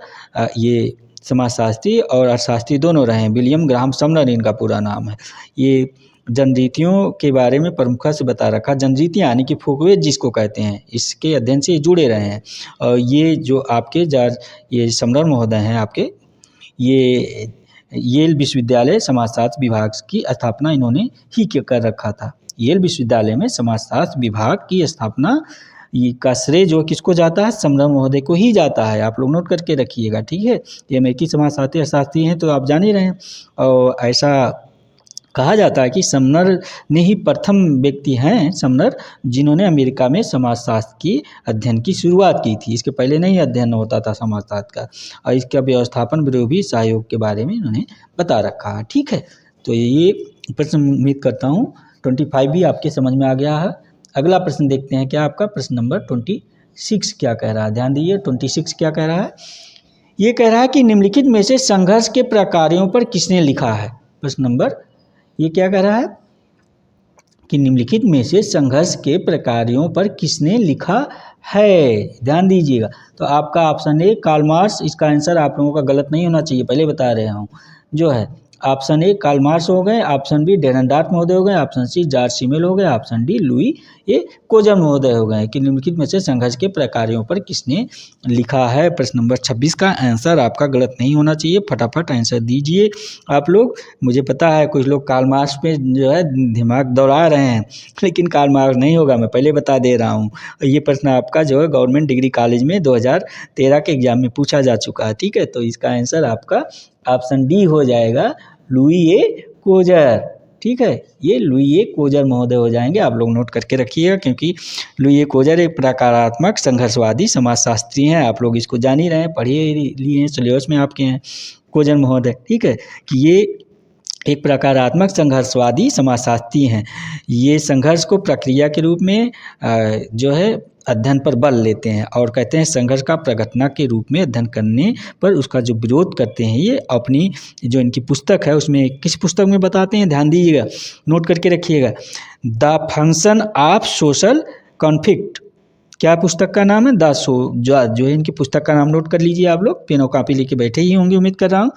ये समाजशास्त्री और अर्थशास्त्री दोनों रहे हैं। विलियम ग्राहम समनर इनका पूरा नाम है। ये जनरीतियों के बारे में प्रमुखता से बता रखा। जनरीतियाँ यानी कि फोकवेज जिसको कहते हैं, इसके अध्ययन से जुड़े रहे हैं। और ये जो आपके ये समनर महोदय हैं आपके, ये येल विश्वविद्यालय समाजशास्त्र विभाग की स्थापना इन्होंने ही कर रखा था। येल विश्वविद्यालय में समाजशास्त्र विभाग की स्थापना का श्रेय जो किसको जाता है, समनर महोदय को ही जाता है। आप लोग नोट करके रखिएगा, ठीक है। ये अमेरिकी समाजशास्त्री हैं तो आप जान ही रहे हैं। और ऐसा कहा जाता है कि समनर ने ही प्रथम व्यक्ति हैं, समनर, जिन्होंने अमेरिका में समाजशास्त्र की अध्ययन की शुरुआत की थी। इसके पहले नहीं अध्ययन होता था समाजशास्त्र का। और इसका व्यवस्थापन विरोधी सहयोग के बारे में इन्होंने बता रखा है, ठीक है। तो ये प्रश्न उम्मीद करता हूँ 25 भी आपके समझ में आ गया है। अगला प्रश्न देखते हैं क्या आपका प्रश्न नंबर 26 क्या कह रहा है, ध्यान दीजिए। 26 क्या कह रहा है, ये कह रहा है कि निम्नलिखित में से संघर्ष के प्रकारों पर किसने लिखा है। प्रश्न नंबर ये क्या कह रहा है कि निम्नलिखित में से संघर्ष के प्रकारों पर किसने लिखा है, ध्यान दीजिएगा। तो आपका ऑप्शन ए कार्ल मार्क्स, इसका आंसर आप लोगों का गलत नहीं होना चाहिए, पहले बता रहा हूँ, जो है ऑप्शन ए कार्ल मार्क्स हो गए, ऑप्शन बी डेरेनडार्ट महोदय हो गए, ऑप्शन सी जॉर्ज सिमेल हो गए, ऑप्शन डी लुई ये कोजर महोदय हो गए। कि निम्नलिखित में से संघर्ष के प्रकारों पर किसने लिखा है। प्रश्न नंबर 26 का आंसर आपका गलत नहीं होना चाहिए, फटाफट आंसर दीजिए आप लोग। मुझे पता है कुछ लोग कार्ल मार्क्स पे जो है दिमाग दौड़ा रहे हैं, लेकिन कार्ल मार्क्स नहीं होगा, मैं पहले बता दे रहा हूँ। ये प्रश्न आपका जो है गवर्नमेंट डिग्री कॉलेज में 2013 के एग्जाम में पूछा जा चुका है, ठीक है। तो इसका आंसर आपका ऑप्शन डी हो जाएगा, लुई ए कोजर, ठीक है। ये लुई ए कोजर महोदय हो जाएंगे, आप लोग नोट करके रखिएगा, क्योंकि लुई ए कोजर एक प्रकारात्मक संघर्षवादी समाजशास्त्री हैं। आप लोग इसको जान ही रहे हैं, पढ़ ही लिए हैं, सिलेबस में आपके हैं कोजर महोदय, ठीक है। कि ये एक प्रकारात्मक संघर्षवादी समाजशास्त्री हैं। ये संघर्ष को प्रक्रिया के रूप में जो है अध्ययन पर बल लेते हैं और कहते हैं संघर्ष का प्रघटना के रूप में अध्ययन करने पर उसका जो विरोध करते हैं। ये अपनी जो इनकी पुस्तक है उसमें, किस पुस्तक में बताते हैं, ध्यान दीजिएगा, नोट करके रखिएगा, the function of social conflict. क्या पुस्तक का नाम है, जो है इनकी पुस्तक का नाम नोट कर लीजिए आप लोग, पेन और कॉपी लेके बैठे ही होंगे उम्मीद कर रहा हूँ।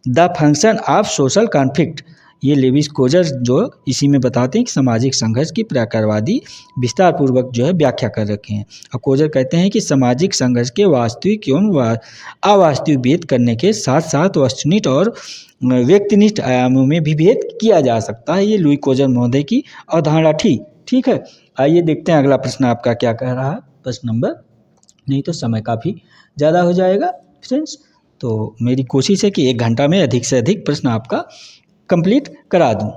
The function of social conflict, ये लेविस कोजर जो इसी में बताते हैं कि सामाजिक संघर्ष की प्रकारवादी विस्तार पूर्वक जो है व्याख्या कर रखे हैं। और कोजर कहते हैं कि सामाजिक संघर्ष के वास्तविक एवं अवास्तविक भेद करने के साथ साथ वस्तुनिष्ठ और व्यक्तिनिष्ठ आयामों में भी भेद किया जा सकता है। ये लुई कोजर महोदय की अवधारणा थी, ठीक है। आइए देखते हैं अगला प्रश्न आपका क्या कह रहा है, प्रश्न नंबर, नहीं तो समय काफ़ी ज़्यादा हो जाएगा फ्रेंड्स। तो मेरी कोशिश है कि 1 घंटा में अधिक से अधिक प्रश्न आपका कंप्लीट करा दूं।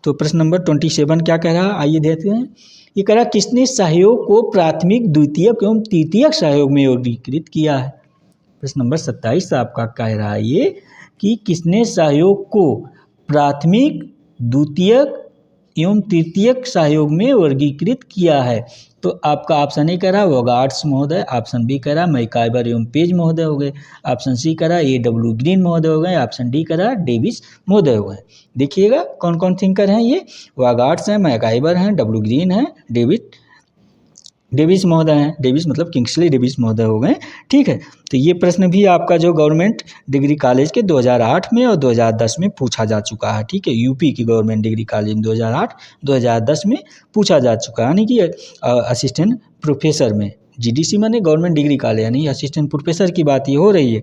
तो प्रश्न नंबर 27 क्या कह रहा है, आइए देखते हैं। ये कह रहा है किसने सहयोग को प्राथमिक, द्वितीयक एवं तृतीयक सहयोग में वर्गीकृत किया है। प्रश्न नंबर 27 आपका कह रहा है ये कि किसने सहयोग को प्राथमिक, द्वितीयक एवं तृतीयक सहयोग में वर्गीकृत किया है। तो आपका ऑप्शन ए कह रहा वोगार्ड्स महोदय, ऑप्शन बी कह रहा मैकाइवर एवं पेज महोदय हो गए, ऑप्शन सी कह रहा AW ग्रीन महोदय हो गए, ऑप्शन डी कह रहा डेविस महोदय हो गए। देखिएगा कौन कौन थिंकर हैं ये, वोगार्ड्स हैं, मैकाइवर हैं, डब्ल्यू ग्रीन हैं, डेविस महोदय हैं, डेविस मतलब किंग्सली डेविस महोदय हो गए। ठीक है, तो ये प्रश्न भी आपका जो गवर्नमेंट डिग्री कॉलेज के 2008 में और 2010 में पूछा जा चुका है। ठीक है, यूपी की गवर्नमेंट डिग्री कॉलेज में 2008-2010 में पूछा जा चुका है, यानी कि असिस्टेंट प्रोफेसर में, GDC माने गवर्नमेंट डिग्री कॉलेज, यानी असिस्टेंट प्रोफेसर की बात ये हो रही है।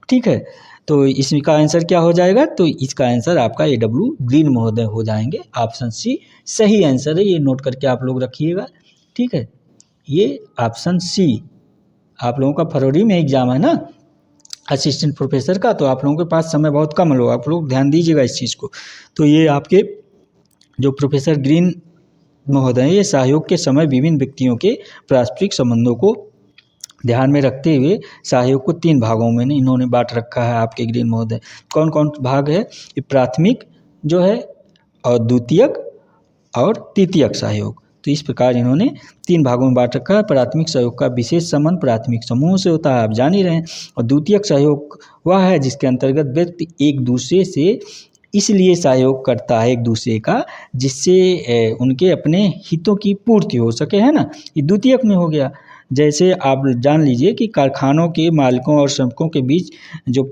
ठीक है, तो इसका आंसर क्या हो जाएगा, तो इसका आंसर आपका AW ग्रीन महोदय हो जाएंगे। ऑप्शन सी सही आंसर है, ये नोट करके आप लोग रखिएगा। ठीक है, ये ऑप्शन सी। आप लोगों का फरवरी में एग्जाम है ना असिस्टेंट प्रोफेसर का, तो आप लोगों के पास समय बहुत कम लो, आप लोग ध्यान दीजिएगा इस चीज़ को। तो ये आपके जो प्रोफेसर ग्रीन महोदय हैं, ये सहयोग के समय विभिन्न व्यक्तियों के पारस्परिक संबंधों को ध्यान में रखते हुए सहयोग को 3 भागों में इन्होंने बांट रखा है आपके ग्रीन महोदय। कौन कौन भाग है, ये प्राथमिक जो है और द्वितीयक और तृतीयक सहयोग। तो इस प्रकार इन्होंने 3 भागों में बांट रखा है। प्राथमिक सहयोग का विशेष संबंध प्राथमिक समूह से होता है, आप जान ही रहे हैं, और द्वितीयक सहयोग वह है जिसके अंतर्गत व्यक्ति एक दूसरे से इसलिए सहयोग करता है एक दूसरे का जिससे उनके अपने हितों की पूर्ति हो सके, है ना, ये द्वितीयक में हो गया। जैसे आप जान लीजिए कि कारखानों के मालिकों और श्रमिकों के बीच जो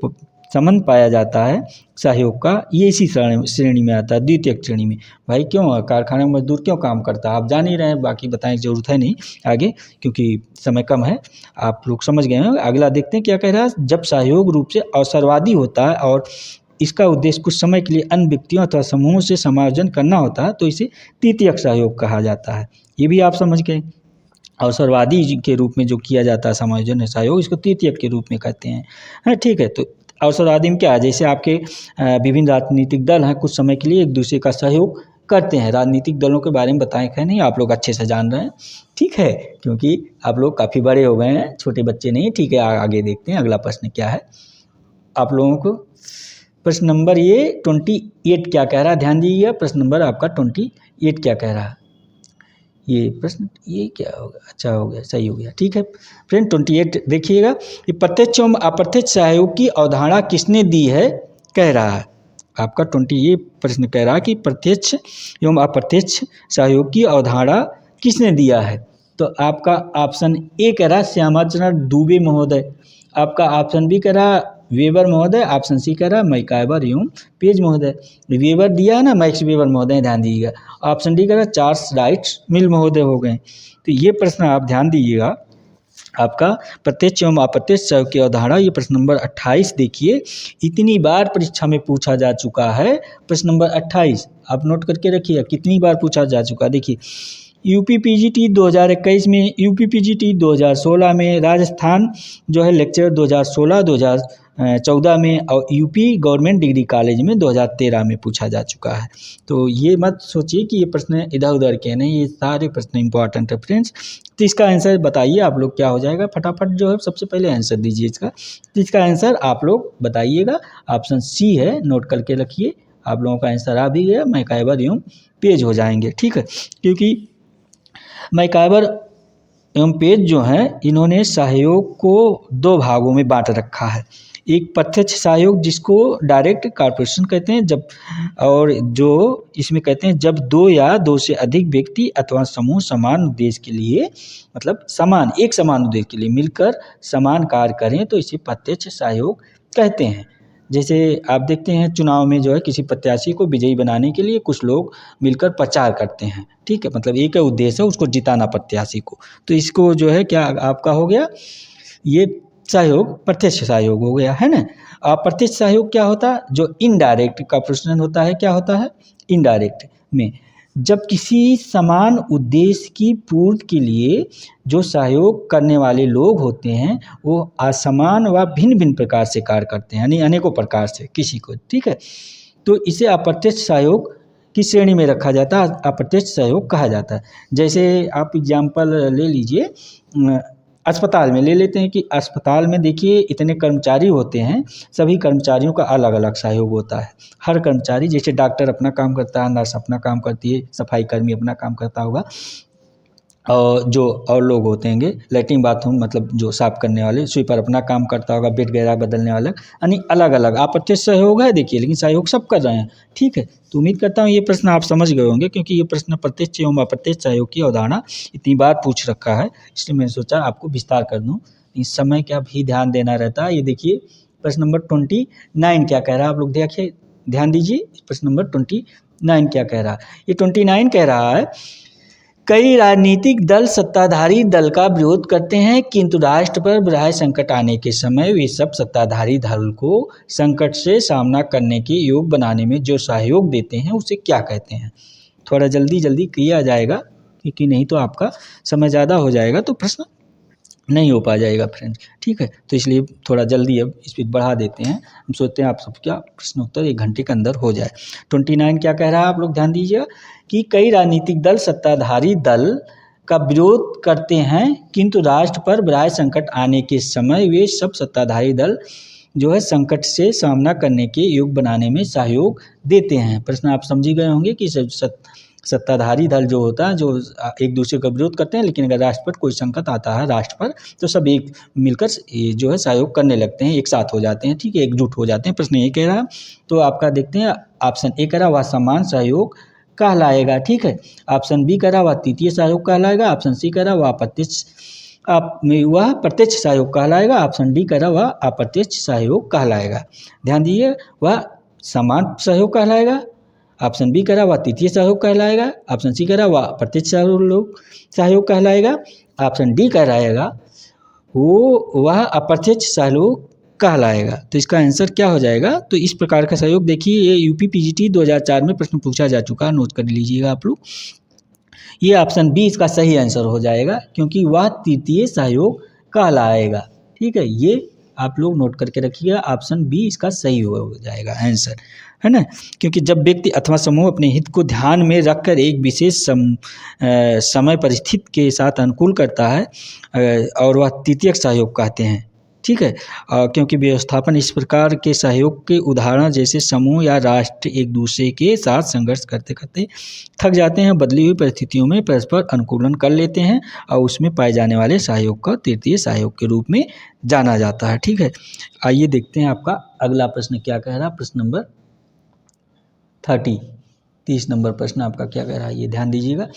संबंध पाया जाता है सहयोग का, ये इसी श्रेणी में आता है, द्वितीयक श्रेणी में। भाई क्यों कारखाने में मजदूर क्यों काम करता है, आप जान ही रहे हैं, बाकी बताने की जरूरत है नहीं आगे, क्योंकि समय कम है, आप लोग समझ गए हैं। अगला देखते हैं क्या कह रहा है, जब सहयोग रूप से अवसरवादी होता है और इसका उद्देश्य कुछ समय के लिए अन्य व्यक्तियों अथवा समूहों से समायोजन करना होता है, तो इसे तृतीयक सहयोग कहा जाता है। ये भी आप समझ गए। अवसरवादी के रूप में जो किया जाता है समायोजन सहयोग, इसको तृतीयक के रूप में कहते हैं। हाँ ठीक है, तो अवसरवादी में क्या है, जैसे आपके विभिन्न राजनीतिक दल हैं, कुछ समय के लिए एक दूसरे का सहयोग करते हैं। राजनीतिक दलों के बारे में बताएं क्या नहीं, आप लोग अच्छे से जान रहे हैं। ठीक है, क्योंकि आप लोग काफ़ी बड़े हो गए हैं, छोटे बच्चे नहीं। ठीक है, आगे देखते हैं अगला प्रश्न क्या है आप लोगों को। प्रश्न नंबर ये 28 क्या कह रहा है, ध्यान दीजिएगा। प्रश्न नंबर आपका 28 क्या कह रहा है, ये प्रश्न ये क्या होगा, अच्छा हो गया, सही हो गया। ठीक है फ्रेंड, 28 देखिएगा, ये प्रत्यक्ष एवं अप्रत्यक्ष सहयोग की अवधारणा किसने दी है, कह रहा है आपका 28 प्रश्न कह रहा है कि प्रत्यक्ष एवं अप्रत्यक्ष सहयोग की अवधारणा किसने दिया है। तो आपका ऑप्शन ए कह रहा श्यामाचरण दुबे महोदय, आपका ऑप्शन बी कह रहा वेबर महोदय, ऑप्शन सी कह रहा मैकाइवर एवं पेज महोदय। वेबर दिया है ना, मैक्स वेबर महोदय, ध्यान दीजिएगा। ऑप्शन डी कह रहा चार्ल्स राइट मिल महोदय हो गए। तो ये प्रश्न आप ध्यान दीजिएगा, आपका प्रत्यक्ष एवं अप्रत्यक्ष सहयोग की अवधारणा, ये प्रश्न नंबर 28 देखिए, इतनी बार परीक्षा में पूछा जा चुका है। प्रश्न नंबर 28 आप नोट करके रखिए, कितनी बार पूछा जा चुका है। देखिए UPPGT 2021 में, UPPGT 2016 में, राजस्थान जो है लेक्चर 2016-2014 में, और यूपी गवर्नमेंट डिग्री कॉलेज में 2013 में पूछा जा चुका है। तो ये मत सोचिए कि ये प्रश्न इधर उधर के नहीं, ये सारे प्रश्न इंपॉर्टेंट है फ्रेंड्स। तो इसका आंसर बताइए आप लोग क्या हो जाएगा, फटाफट जो है सबसे पहले आंसर दीजिए इसका। तो इसका आंसर आप लोग बताइएगा, ऑप्शन सी है, नोट करके रखिए। आप लोगों का आंसर आ भी गया, मैकाइवर एवं पेज हो जाएंगे। ठीक है, क्योंकि मैकाइवर एवं पेज जो हैं, इन्होंने सहयोग को 2 भागों में बांट रखा है। एक प्रत्यक्ष सहयोग जिसको डायरेक्ट कॉर्पोरेशन कहते हैं, जब और जो इसमें कहते हैं जब 2 या 2 से अधिक व्यक्ति अथवा समूह समान उद्देश्य के लिए, मतलब एक समान उद्देश्य के लिए मिलकर समान कार्य करें, तो इसे प्रत्यक्ष सहयोग कहते हैं। जैसे आप देखते हैं चुनाव में जो है किसी प्रत्याशी को विजयी बनाने के लिए कुछ लोग मिलकर प्रचार करते हैं। ठीक है, मतलब एक ही उद्देश्य है, उसको जिताना प्रत्याशी को। तो इसको जो है क्या आपका हो गया, ये सहयोग प्रत्यक्ष सहयोग हो गया, है ना। अप्रत्यक्ष सहयोग क्या होता है, जो इनडायरेक्ट कॉर्पोरेशन होता है, क्या होता है इनडायरेक्ट में, जब किसी समान उद्देश्य की पूर्ति के लिए जो सहयोग करने वाले लोग होते हैं वो असमान व भिन्न भिन्न प्रकार से कार्य करते हैं, यानी अनेकों प्रकार से किसी को। ठीक है, तो इसे अप्रत्यक्ष सहयोग की श्रेणी में रखा जाता है, अप्रत्यक्ष सहयोग कहा जाता है। जैसे आप एग्जाम्पल ले लीजिए, अस्पताल में ले लेते हैं कि अस्पताल में देखिए इतने कर्मचारी होते हैं, सभी कर्मचारियों का अलग अलग सहयोग होता है। हर कर्मचारी, जैसे डॉक्टर अपना काम करता है, नर्स अपना काम करती है, सफाई कर्मी अपना काम करता होगा, और जो और लोग होते हैं लैट्रिन बाथरूम मतलब जो साफ़ करने वाले, स्वीपर अपना काम करता होगा, बेड वगैरह बदलने वाला, यानी अलग अलग अप्रत्यक्ष सहयोग है देखिए, लेकिन सहयोग सब कर रहे हैं। ठीक है, तो उम्मीद करता हूँ ये प्रश्न आप समझ गए होंगे, क्योंकि ये प्रश्न प्रत्यक्ष एवं अप्रत्यक्ष सहयोग की अवधारणा इतनी बार पूछ रखा है, इसलिए मैंने सोचा आपको विस्तार कर दूँ। इस समय क्या भी ध्यान देना रहता है। ये देखिए प्रश्न नंबर 29 क्या कह रहा है, आप लोग देखिए, ध्यान दीजिए। प्रश्न नंबर 29 क्या कह रहा है, ये 29 कह रहा है, कई राजनीतिक दल सत्ताधारी दल का विरोध करते हैं, किंतु राष्ट्र पर बाह्य संकट आने के समय वे सब सत्ताधारी दल को संकट से सामना करने के योग बनाने में जो सहयोग देते हैं उसे क्या कहते हैं। थोड़ा जल्दी जल्दी किया जाएगा, क्योंकि नहीं तो आपका समय ज़्यादा हो जाएगा तो प्रश्न नहीं हो पा जाएगा फ्रेंड्स। ठीक है, तो इसलिए थोड़ा जल्दी अब स्पीड बढ़ा देते हैं। हम सोचते हैं आप सबका प्रश्न उत्तर 1 घंटे के अंदर हो जाए। 29 क्या कह रहा है, आप लोग ध्यान दीजिएगा कि कई राजनीतिक दल सत्ताधारी दल का विरोध करते हैं, किंतु राष्ट्र पर बाह्य संकट आने के समय वे सब सत्ताधारी दल जो है संकट से सामना करने के योग बनाने में सहयोग देते हैं। प्रश्न आप समझ गए होंगे कि सत्ताधारी दल जो होता है, जो एक दूसरे का विरोध करते हैं, लेकिन अगर राष्ट्र पर कोई संकट आता है राष्ट्र पर, तो सब एक मिलकर जो है सहयोग करने लगते हैं, एक साथ हो जाते हैं। ठीक है, एकजुट हो जाते हैं। प्रश्न ये कह रहा है, तो आपका देखते हैं ऑप्शन ए कह रहा वह समान सहयोग कहलाएगा। ठीक है, ऑप्शन बी कह रहा वह तृतीय सहयोग कहलाएगा, ऑप्शन सी कह रहा वह प्रत्यक्ष सहयोग कहलाएगा, ऑप्शन डी कह रहा वह अप्रत्यक्ष सहयोग कहलाएगा। ध्यान दीजिए, वह समान सहयोग कहलाएगा, ऑप्शन बी कह रहा वह तृतीय सहयोग कहलाएगा, ऑप्शन सी कह रहा वह प्रत्यक्ष सहयोग कहलाएगा, ऑप्शन डी कह रहेगा वह अप्रत्यक्ष सहयोग कहलाएगा। तो इसका आंसर क्या हो जाएगा, तो इस प्रकार का सहयोग देखिए ये यूपी पीजीटी 2004 में प्रश्न पूछा जा चुका है, नोट कर लीजिएगा आप लोग। ये ऑप्शन बी इसका सही आंसर हो जाएगा, क्योंकि वह तृतीय सहयोग कहलाएगा। ठीक है, ये आप लोग नोट करके रखिएगा, ऑप्शन बी इसका सही हो जाएगा आंसर, है ना। क्योंकि जब व्यक्ति अथवा समूह अपने हित को ध्यान में रखकर एक विशेष समय परिस्थिति के साथ अनुकूल करता है और वह तृतीयक सहयोग कहते हैं। ठीक है, क्योंकि व्यवस्थापन इस प्रकार के सहयोग के उदाहरण जैसे समूह या राष्ट्र एक दूसरे के साथ संघर्ष करते करते थक जाते हैं, बदली हुई परिस्थितियों में परस्पर अनुकूलन कर लेते हैं और उसमें पाए जाने वाले सहयोग का तृतीय सहयोग के रूप में जाना जाता है। ठीक है, आइए देखते हैं आपका अगला प्रश्न क्या कह रहा है। प्रश्न नंबर 30 नंबर प्रश्न आपका क्या कह रहा है, ये ध्यान दीजिएगा।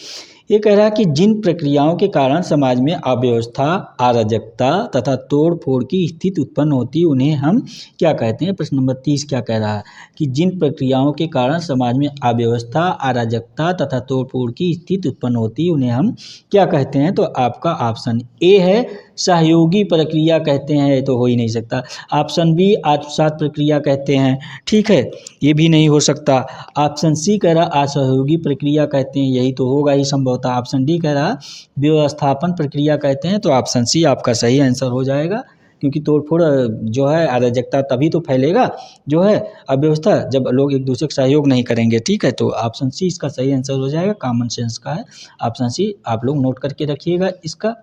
ये कह रहा है कि जिन प्रक्रियाओं के कारण समाज में अव्यवस्था, अराजकता तथा तोड़ फोड़ की स्थिति उत्पन्न होती है उन्हें हम क्या कहते हैं। प्रश्न नंबर 30 क्या कह रहा है कि जिन प्रक्रियाओं के कारण समाज में अव्यवस्था, अराजकता तथा तोड़ फोड़ की स्थिति उत्पन्न होती है उन्हें हम क्या कहते हैं। तो आपका ऑप्शन ए है सहयोगी प्रक्रिया कहते हैं, तो हो ही नहीं सकता। ऑप्शन बी आत्मसात प्रक्रिया कहते हैं, ठीक है, ये भी नहीं हो सकता। ऑप्शन सी कह रहा असहयोगी प्रक्रिया कहते हैं, यही तो होगा ही संभवतः। ऑप्शन डी कह रहा व्यवस्थापन प्रक्रिया कहते हैं, तो ऑप्शन सी आपका सही आंसर हो जाएगा, क्योंकि तोड़फोड़ जो है अराजकता तभी तो फैलेगा जो है अव्यवस्था, जब लोग एक दूसरे का सहयोग नहीं करेंगे। ठीक है, तो ऑप्शन सी इसका सही आंसर हो जाएगा, कॉमन सेंस का है ऑप्शन सी। आप लोग नोट करके रखिएगा इसका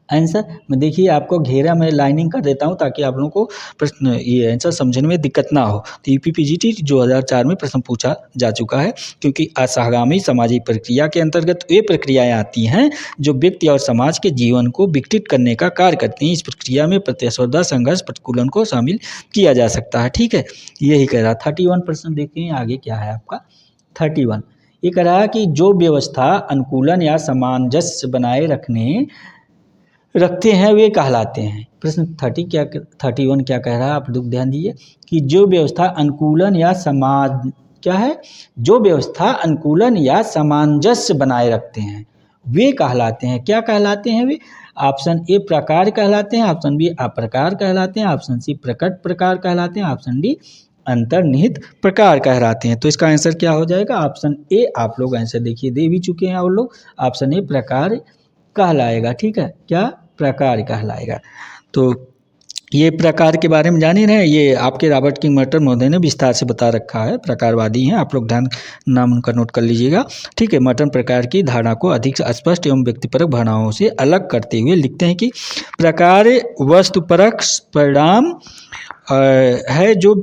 आंसर। मैं देखिए आपको घेरा में लाइनिंग कर देता हूं ताकि आप लोगों को प्रश्न ये आंसर समझने में दिक्कत ना हो। तो यूपीपीजीटी 2004 में प्रश्न पूछा जा चुका है, क्योंकि असहगामी सामाजिक प्रक्रिया के अंतर्गत वे प्रक्रियाएं आती हैं जो व्यक्ति और समाज के जीवन को विकसित करने का कार्य करती हैं। इस प्रक्रिया में प्रतिस्पर्धा, संघर्ष, प्रतिकूलन को शामिल किया जा सकता है। ठीक है, यही कह रहा। 31% देखते हैं आगे क्या है आपका। 31 ये कह रहा है कि जो व्यवस्था अनुकूलन या सामंजस्य बनाए रखते हैं वे कहलाते हैं। प्रश्न 31 क्या कह रहा है, आप लोग ध्यान दीजिए कि जो व्यवस्था अनुकूलन या जो व्यवस्था अनुकूलन या सामंजस्य बनाए रखते हैं वे कहलाते हैं। क्या कहलाते हैं वे? ऑप्शन ए प्रकार कहलाते हैं, ऑप्शन बी अप्रकार कहलाते हैं, ऑप्शन सी प्रकट प्रकार कहलाते हैं, ऑप्शन डी अंतर्निहित प्रकार कहलाते हैं। तो इसका आंसर क्या हो जाएगा? Option A. आप लोग आंसर देखिए दे भी चुके हैं और लोग, ऑप्शन ए प्रकार कहलाएगा। ठीक है, क्या? प्रकार कहलाएगा। तो ये प्रकार के बारे में जान ही रहे हैं, ये आपके रॉबर्ट किंग मर्टन महोदय ने विस्तार से बता रखा है, प्रकारवादी हैं, आप लोग ध्यान नाम उनका नोट कर लीजिएगा। ठीक है, मर्टन प्रकार की धारणा को अधिक स्पष्ट एवं व्यक्तिपरक भावनाओं से अलग करते हुए लिखते हैं कि प्रकार वस्तुपरक परिणाम है जो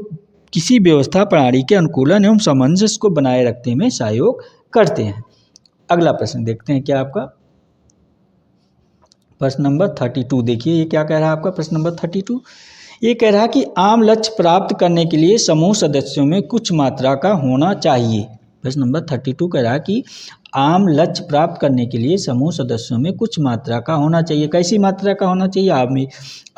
किसी व्यवस्था प्रणाली के अनुकूलन एवं सामंजस्य को बनाए रखने में सहयोग करते हैं। अगला प्रश्न देखते हैं क्या आपका प्रश्न नंबर 32। देखिए ये क्या कह रहा है आपका प्रश्न नंबर 32। ये कह रहा है कि आम लक्ष्य प्राप्त करने के लिए समूह सदस्यों में कुछ मात्रा का होना चाहिए। प्रश्न नंबर 32 कह रहा है कि आम लक्ष्य प्राप्त करने के लिए समूह सदस्यों में कुछ मात्रा का होना चाहिए। कैसी मात्रा का होना चाहिए?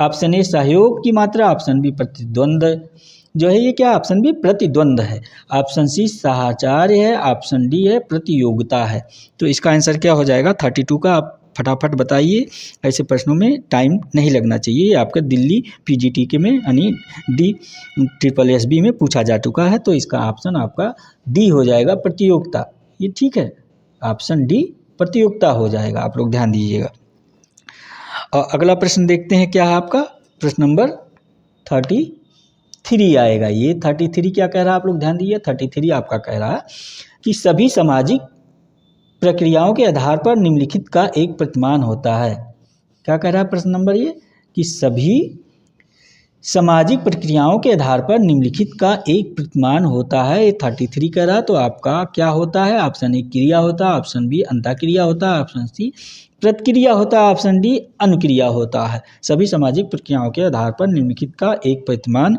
ऑप्शन ए सहयोग की मात्रा, ऑप्शन बी प्रतिद्वंद जो है ये क्या, ऑप्शन बी प्रतिद्वंद है, ऑप्शन सी साहचर्य है, ऑप्शन डी है प्रतियोगिता है। तो इसका आंसर क्या हो जाएगा 32 का? आप फटाफट बताइए, ऐसे प्रश्नों में टाइम नहीं लगना चाहिए। ये आपका दिल्ली पीजीटी के में यानी DSSB में पूछा जा चुका है। तो इसका ऑप्शन आपका डी हो जाएगा प्रतियोगिता। ये ठीक है, ऑप्शन डी प्रतियोगिता हो जाएगा, आप लोग ध्यान दीजिएगा। और अगला प्रश्न देखते हैं क्या है आपका प्रश्न नंबर 33 आएगा। ये 33 क्या कह रहा है आप लोग ध्यान दीजिए। 33 आपका कह रहा है कि सभी सामाजिक प्रक्रियाओं के आधार पर निम्नलिखित का एक प्रतिमान होता है। क्या कह रहा है प्रश्न नंबर ये कि सभी सामाजिक प्रक्रियाओं के आधार पर निम्नलिखित का एक प्रतिमान होता है। ये 33 कह रहा, तो आपका क्या होता है? ऑप्शन ए क्रिया होता है, ऑप्शन बी अंतःक्रिया होता है, ऑप्शन सी प्रतिक्रिया होता है, ऑप्शन डी अनुक्रिया होता है। सभी सामाजिक प्रक्रियाओं के आधार पर निम्नलिखित का एक प्रतिमान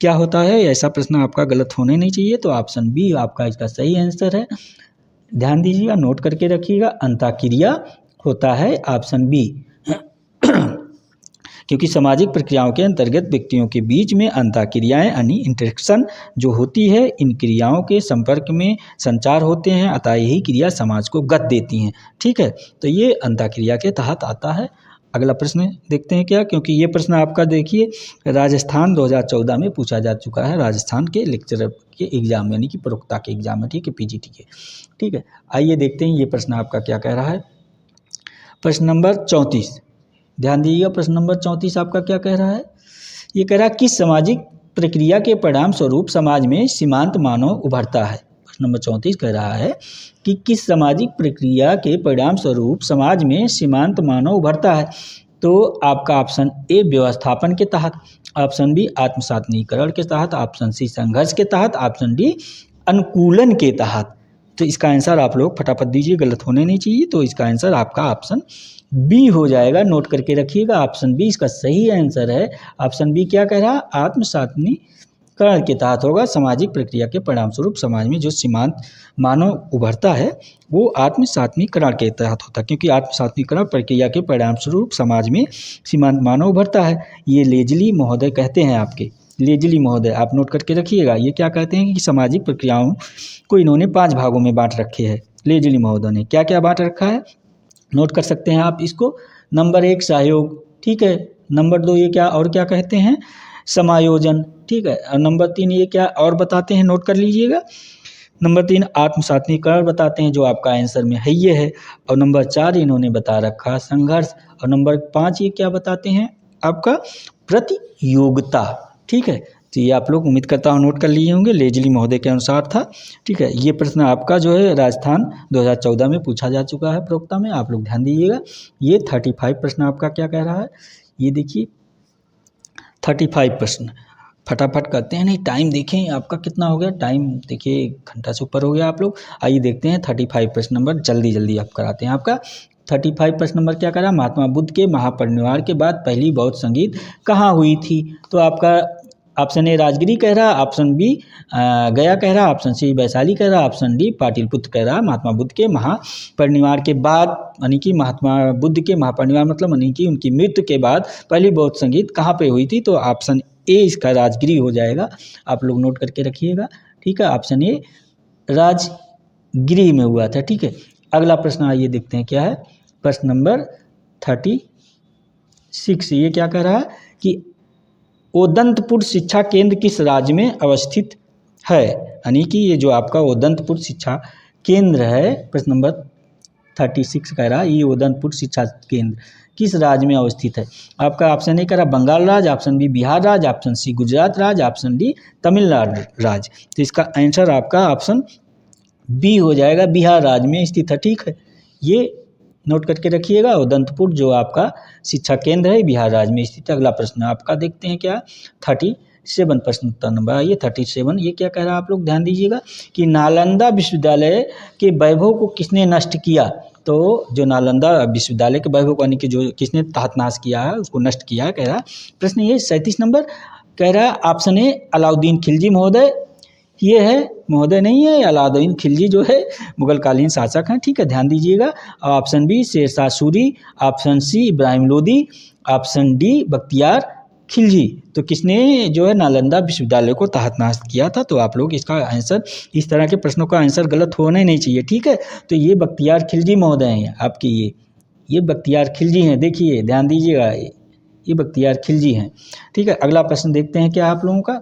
क्या होता है? ऐसा प्रश्न आपका गलत होने नहीं चाहिए। तो ऑप्शन बी आपका इसका सही आंसर है। ध्यान दीजिएगा, नोट करके रखिएगा, अंतःक्रिया होता है ऑप्शन बी। क्योंकि सामाजिक प्रक्रियाओं के अंतर्गत व्यक्तियों के बीच में अंतःक्रियाएं यानी इंटरेक्शन जो होती है, इन क्रियाओं के संपर्क में संचार होते हैं, अतः यही क्रिया समाज को गति देती हैं। ठीक है, तो ये अंतःक्रिया के तहत आता है। अगला प्रश्न देखते हैं क्या, क्योंकि ये प्रश्न आपका देखिए राजस्थान 2014 में पूछा जा चुका है, राजस्थान के लेक्चरर के एग्जाम यानी कि प्रवक्ता के एग्जाम में। ठीक है, पीजीटी के। ठीक है, आइए देखते हैं ये प्रश्न आपका क्या कह रहा है। प्रश्न नंबर 34 ध्यान दीजिएगा, प्रश्न नंबर 34 आपका क्या कह रहा है? ये कह रहा है किस सामाजिक प्रक्रिया के परिणाम स्वरूप समाज में सीमांत मानव उभरता है। प्रश्न नंबर 34 कह रहा है कि किस सामाजिक प्रक्रिया के परिणाम स्वरूप समाज में सीमांत मानव उभरता है। तो आपका ऑप्शन ए व्यवस्थापन के तहत, ऑप्शन बी आत्मसात्मीकरण के तहत, ऑप्शन सी संघर्ष के तहत, ऑप्शन डी अनुकूलन के तहत। तो इसका आंसर आप लोग फटाफट दीजिए, गलत होने नहीं चाहिए। तो इसका आंसर आपका ऑप्शन बी हो जाएगा, नोट करके रखिएगा, ऑप्शन बी इसका सही आंसर है। ऑप्शन बी क्या कह रहा है? आत्मसात्मीकरण के तहत होगा। सामाजिक प्रक्रिया के परिणाम स्वरूप समाज में जो सीमांत मानव उभरता है वो आत्मसात्मीकरण के तहत होता है, क्योंकि आत्मसात्मीकरण प्रक्रिया के परिणाम स्वरूप समाज में सीमांत मानव उभरता है। ये लेजली महोदय कहते हैं, आपके लेजली महोदय, आप नोट करके रखिएगा। ये क्या कहते हैं कि सामाजिक प्रक्रियाओं को इन्होंने 5 भागों में बांट रखे हैं। लेजली महोदय ने क्या क्या बांट रखा है, नोट कर सकते हैं आप इसको। नंबर 1 सहयोग, ठीक है। नंबर 2 ये क्या और क्या कहते हैं? समायोजन, ठीक है। और नंबर 3 ये क्या और बताते हैं, नोट कर लीजिएगा। नंबर 3 आत्मसात्मीकरण बताते हैं, जो आपका आंसर में है ये है। और नंबर 4 इन्होंने बता रखा संघर्ष। और नंबर 5 ये क्या बताते हैं? आपका प्रतियोगिता। ठीक है, तो ये आप लोग उम्मीद करता हूँ नोट कर लिए होंगे, लेजली महोदय के अनुसार था। ठीक है, ये प्रश्न आपका जो है राजस्थान 2014 में पूछा जा चुका है प्रवक्ता में, आप लोग ध्यान दीजिएगा। ये 35 प्रश्न आपका क्या कह रहा है, ये देखिए 35 प्रश्न फटाफट करते हैं। नहीं टाइम देखें आपका कितना हो गया, टाइम देखिए 1 घंटा से ऊपर हो गया आप लोग। आइए देखते हैं 35 प्रश्न नंबर, जल्दी जल्दी आप कराते हैं। आपका 35 प्रश्न नंबर क्या करा? महात्मा बुद्ध के महापरिनिर्वाण के बाद पहली बौद्ध संगीत कहाँ हुई थी? तो आपका ऑप्शन ए राजगिरी कह रहा, ऑप्शन बी गया कह रहा, ऑप्शन सी वैशाली कह रहा, ऑप्शन डी पाटलिपुत्र कह रहा। महात्मा बुद्ध के महापरिनिर्वाण के बाद यानी कि महात्मा बुद्ध के महापरिनिर्वाण मतलब यानी कि उनकी मृत्यु के बाद पहली बौद्ध संगीत कहाँ पे हुई थी? तो ऑप्शन ए इसका राजगिरी हो जाएगा, आप लोग नोट करके रखिएगा। ठीक है, ऑप्शन ए राजगिरी में हुआ था। ठीक है, अगला प्रश्न आइए देखते हैं क्या है। प्रश्न नंबर 36 ये क्या कह रहा है कि उदंतपुर शिक्षा केंद्र किस राज्य में अवस्थित है? यानी कि ये जो आपका उदंतपुर शिक्षा केंद्र है, प्रश्न नंबर 36 कह रहा है ये उदंतपुर शिक्षा केंद्र किस राज्य में अवस्थित है? आपका ऑप्शन ए करा बंगाल राज्य, ऑप्शन बी बिहार राज्य, ऑप्शन सी गुजरात राज्य, ऑप्शन डी तमिलनाडु राज्य। तो इसका आंसर आपका ऑप्शन बी हो जाएगा, बिहार राज्य में स्थित है। ठीक है, ये नोट करके रखिएगा। उदंतपुर जो आपका शिक्षा केंद्र है बिहार राज्य में स्थित है। अगला प्रश्न आपका देखते हैं क्या, 37 प्रश्न उत्तर नंबर आइए 37। ये क्या कह रहा है आप लोग ध्यान दीजिएगा कि नालंदा विश्वविद्यालय के वैभव को किसने नष्ट किया? तो जो नालंदा विश्वविद्यालय के वैभव को यानी कि जो किसने तहत-नाश किया है, उसको नष्ट किया है, कह रहा है। प्रश्न ये 37 नंबर कह रहा है ऑप्शन ए अलाउद्दीन खिलजी महोदय, ये है महोदय नहीं है, अलाउद्दीन खिलजी जो है मुगलकालीन शासक हैं। ठीक है, ध्यान दीजिएगा। Option B Sher Shah, option C Ibrahim Lodi, option D Bakhtiyar Khilji. तो किसने जो है नालंदा विश्वविद्यालय को तहत-नाश किया था? तो आप लोग इसका आंसर, इस तरह के प्रश्नों का आंसर गलत होना ही नहीं चाहिए। ठीक है, तो ये बख्तियार खिलजी महोदय हैं आपके, ये बख्तियार खिलजी हैं। देखिए ध्यान दीजिएगा, ये बख्तियार खिलजी हैं। ठीक है, अगला प्रश्न देखते हैं क्या आप लोगों का,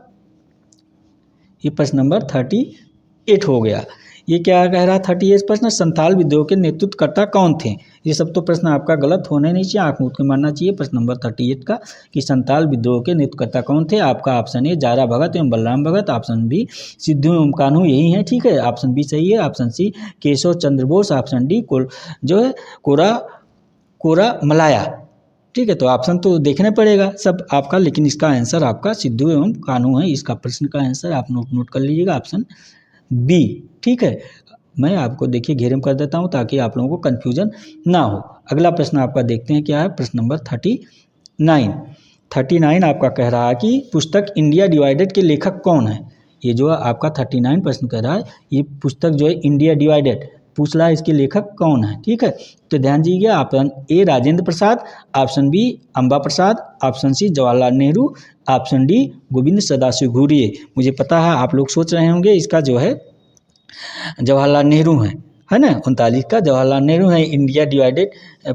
ये प्रश्न नंबर 38 हो गया। ये क्या कह रहा है 38 प्रश्न, संथाल विद्रोह के नेतृत्वकर्ता कौन थे? ये सब तो प्रश्न आपका गलत होने नहीं चाहिए, आँख मूंद के मानना चाहिए। प्रश्न नंबर 38 का कि संथाल विद्रोह के नेतृत्वकर्ता कौन थे? आपका ऑप्शन ए जारा भगत एवं बलराम भगत, ऑप्शन बी सिद्धू एवं कान्हू, यही है। ठीक है, ऑप्शन बी सही है। Option C Keshav Chandra Bose, option D जो है कोरा मलाया। ठीक है, तो ऑप्शन तो देखने पड़ेगा सब आपका, लेकिन इसका आंसर आपका सिद्धू एवं कान्हू है। इसका प्रश्न का आंसर आप नोट कर लीजिएगा, ऑप्शन बी। ठीक है, मैं आपको देखिए घेरे में कर देता हूँ ताकि आप लोगों को कन्फ्यूजन ना हो। अगला प्रश्न आपका देखते हैं क्या है, प्रश्न नंबर 39 आपका कह रहा है कि पुस्तक इंडिया डिवाइडेड के लेखक कौन है? ये जो आपका 39 प्रश्न कह रहा है, ये पुस्तक जो है इंडिया डिवाइडेड पूछ रहा है, इसके लेखक कौन है? ठीक है, तो ध्यान दीजिए। Option A Rajendra Prasad, option B Amba Prasad, option C Jawaharlal Nehru, option D Govind Sadashiv Ghurye. मुझे पता है आप लोग सोच रहे होंगे इसका जो है जवाहरलाल नेहरू है ना, 39 का जवाहरलाल नेहरू है इंडिया डिवाइडेड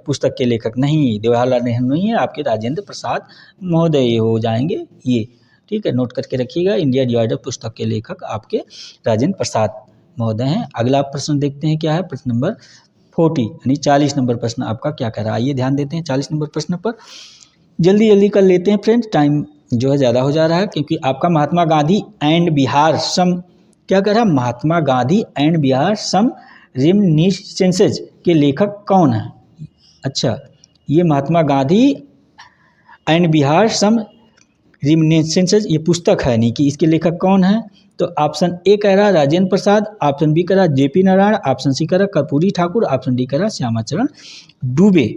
पुस्तक के लेखक। नहीं, जवाहरलाल नेहरू नहीं है, आपके राजेंद्र प्रसाद महोदय हो जाएंगे ये। ठीक है, नोट करके रखिएगा, इंडिया डिवाइडेड पुस्तक के लेखक आपके राजेंद्र प्रसाद महोदय हैं। अगला प्रश्न देखते हैं क्या है, प्रश्न नंबर 40 यानी 40 नंबर प्रश्न आपका क्या कह रहा है, आइए ध्यान देते हैं 40 नंबर प्रश्न पर। जल्दी कर लेते हैं फ्रेंड्स, टाइम जो है ज़्यादा हो जा रहा है, क्योंकि आपका महात्मा गांधी एंड बिहार सम क्या कह रहा है, महात्मा गांधी एंड बिहार सम रिमिनिस्सेंसेज के लेखक कौन है? अच्छा, ये महात्मा गांधी एंड बिहार सम रिमिनिस्सेंसेज ये पुस्तक है नहीं कि इसके लेखक कौन है? तो ऑप्शन ए कह रहा है राजेंद्र प्रसाद, ऑप्शन बी कह रहा जेपी नारायण, ऑप्शन सी कह रहा कर्पूरी ठाकुर, ऑप्शन डी कह रहा श्यामाचरण दुबे।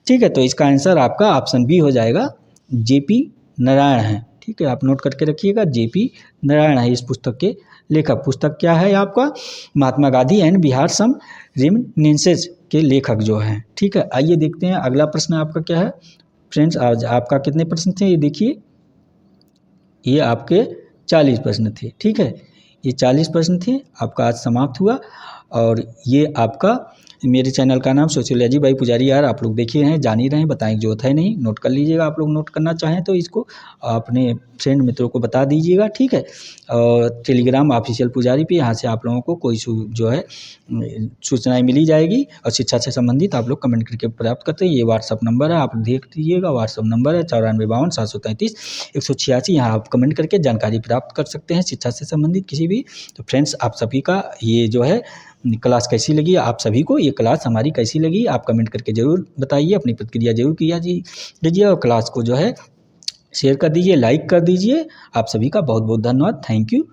ठीक है, तो इसका आंसर आपका ऑप्शन बी हो जाएगा, जेपी नारायण है। ठीक है, आप नोट करके रखिएगा, जेपी नारायण है इस पुस्तक के लेखक। पुस्तक क्या है आपका, महात्मा गांधी एंड बिहार सम रिमिनिस्सेंसेज के लेखक जो हैं। ठीक है, आइए देखते हैं अगला प्रश्न आपका क्या है फ्रेंड्स। आज आपका कितने प्रश्न थे ये देखिए, ये आपके 40 प्रश्न थे। ठीक है, ये 40 प्रश्न थे, आपका आज समाप्त हुआ। और ये आपका मेरे चैनल का नाम सोशियोलॉजी बाई पुजारी यार, आप लोग देखिए हैं, जान ही रहे हैं, बताने की जरूरत है नहीं, नोट कर लीजिएगा। आप लोग नोट करना चाहें तो इसको अपने फ्रेंड मित्रों को बता दीजिएगा। ठीक है, और टेलीग्राम ऑफिशियल पुजारी पे यहाँ से आप लोगों को कोई जो है सूचनाएं मिली जाएगी, और शिक्षा से संबंधित आप लोग कमेंट करके प्राप्त करते हैं। ये व्हाट्सअप नंबर है, आप देख लीजिएगा, व्हाट्सअप नंबर है 9452 733 186। यहाँ आप कमेंट करके जानकारी प्राप्त कर सकते हैं शिक्षा से संबंधित किसी भी। तो फ्रेंड्स, आप सभी का ये जो है क्लास कैसी लगी, आप सभी को ये क्लास हमारी कैसी लगी, आप कमेंट करके ज़रूर बताइए, अपनी प्रतिक्रिया जरूर दीजिए, और क्लास को जो है शेयर कर दीजिए, लाइक कर दीजिए। आप सभी का बहुत बहुत धन्यवाद, थैंक यू।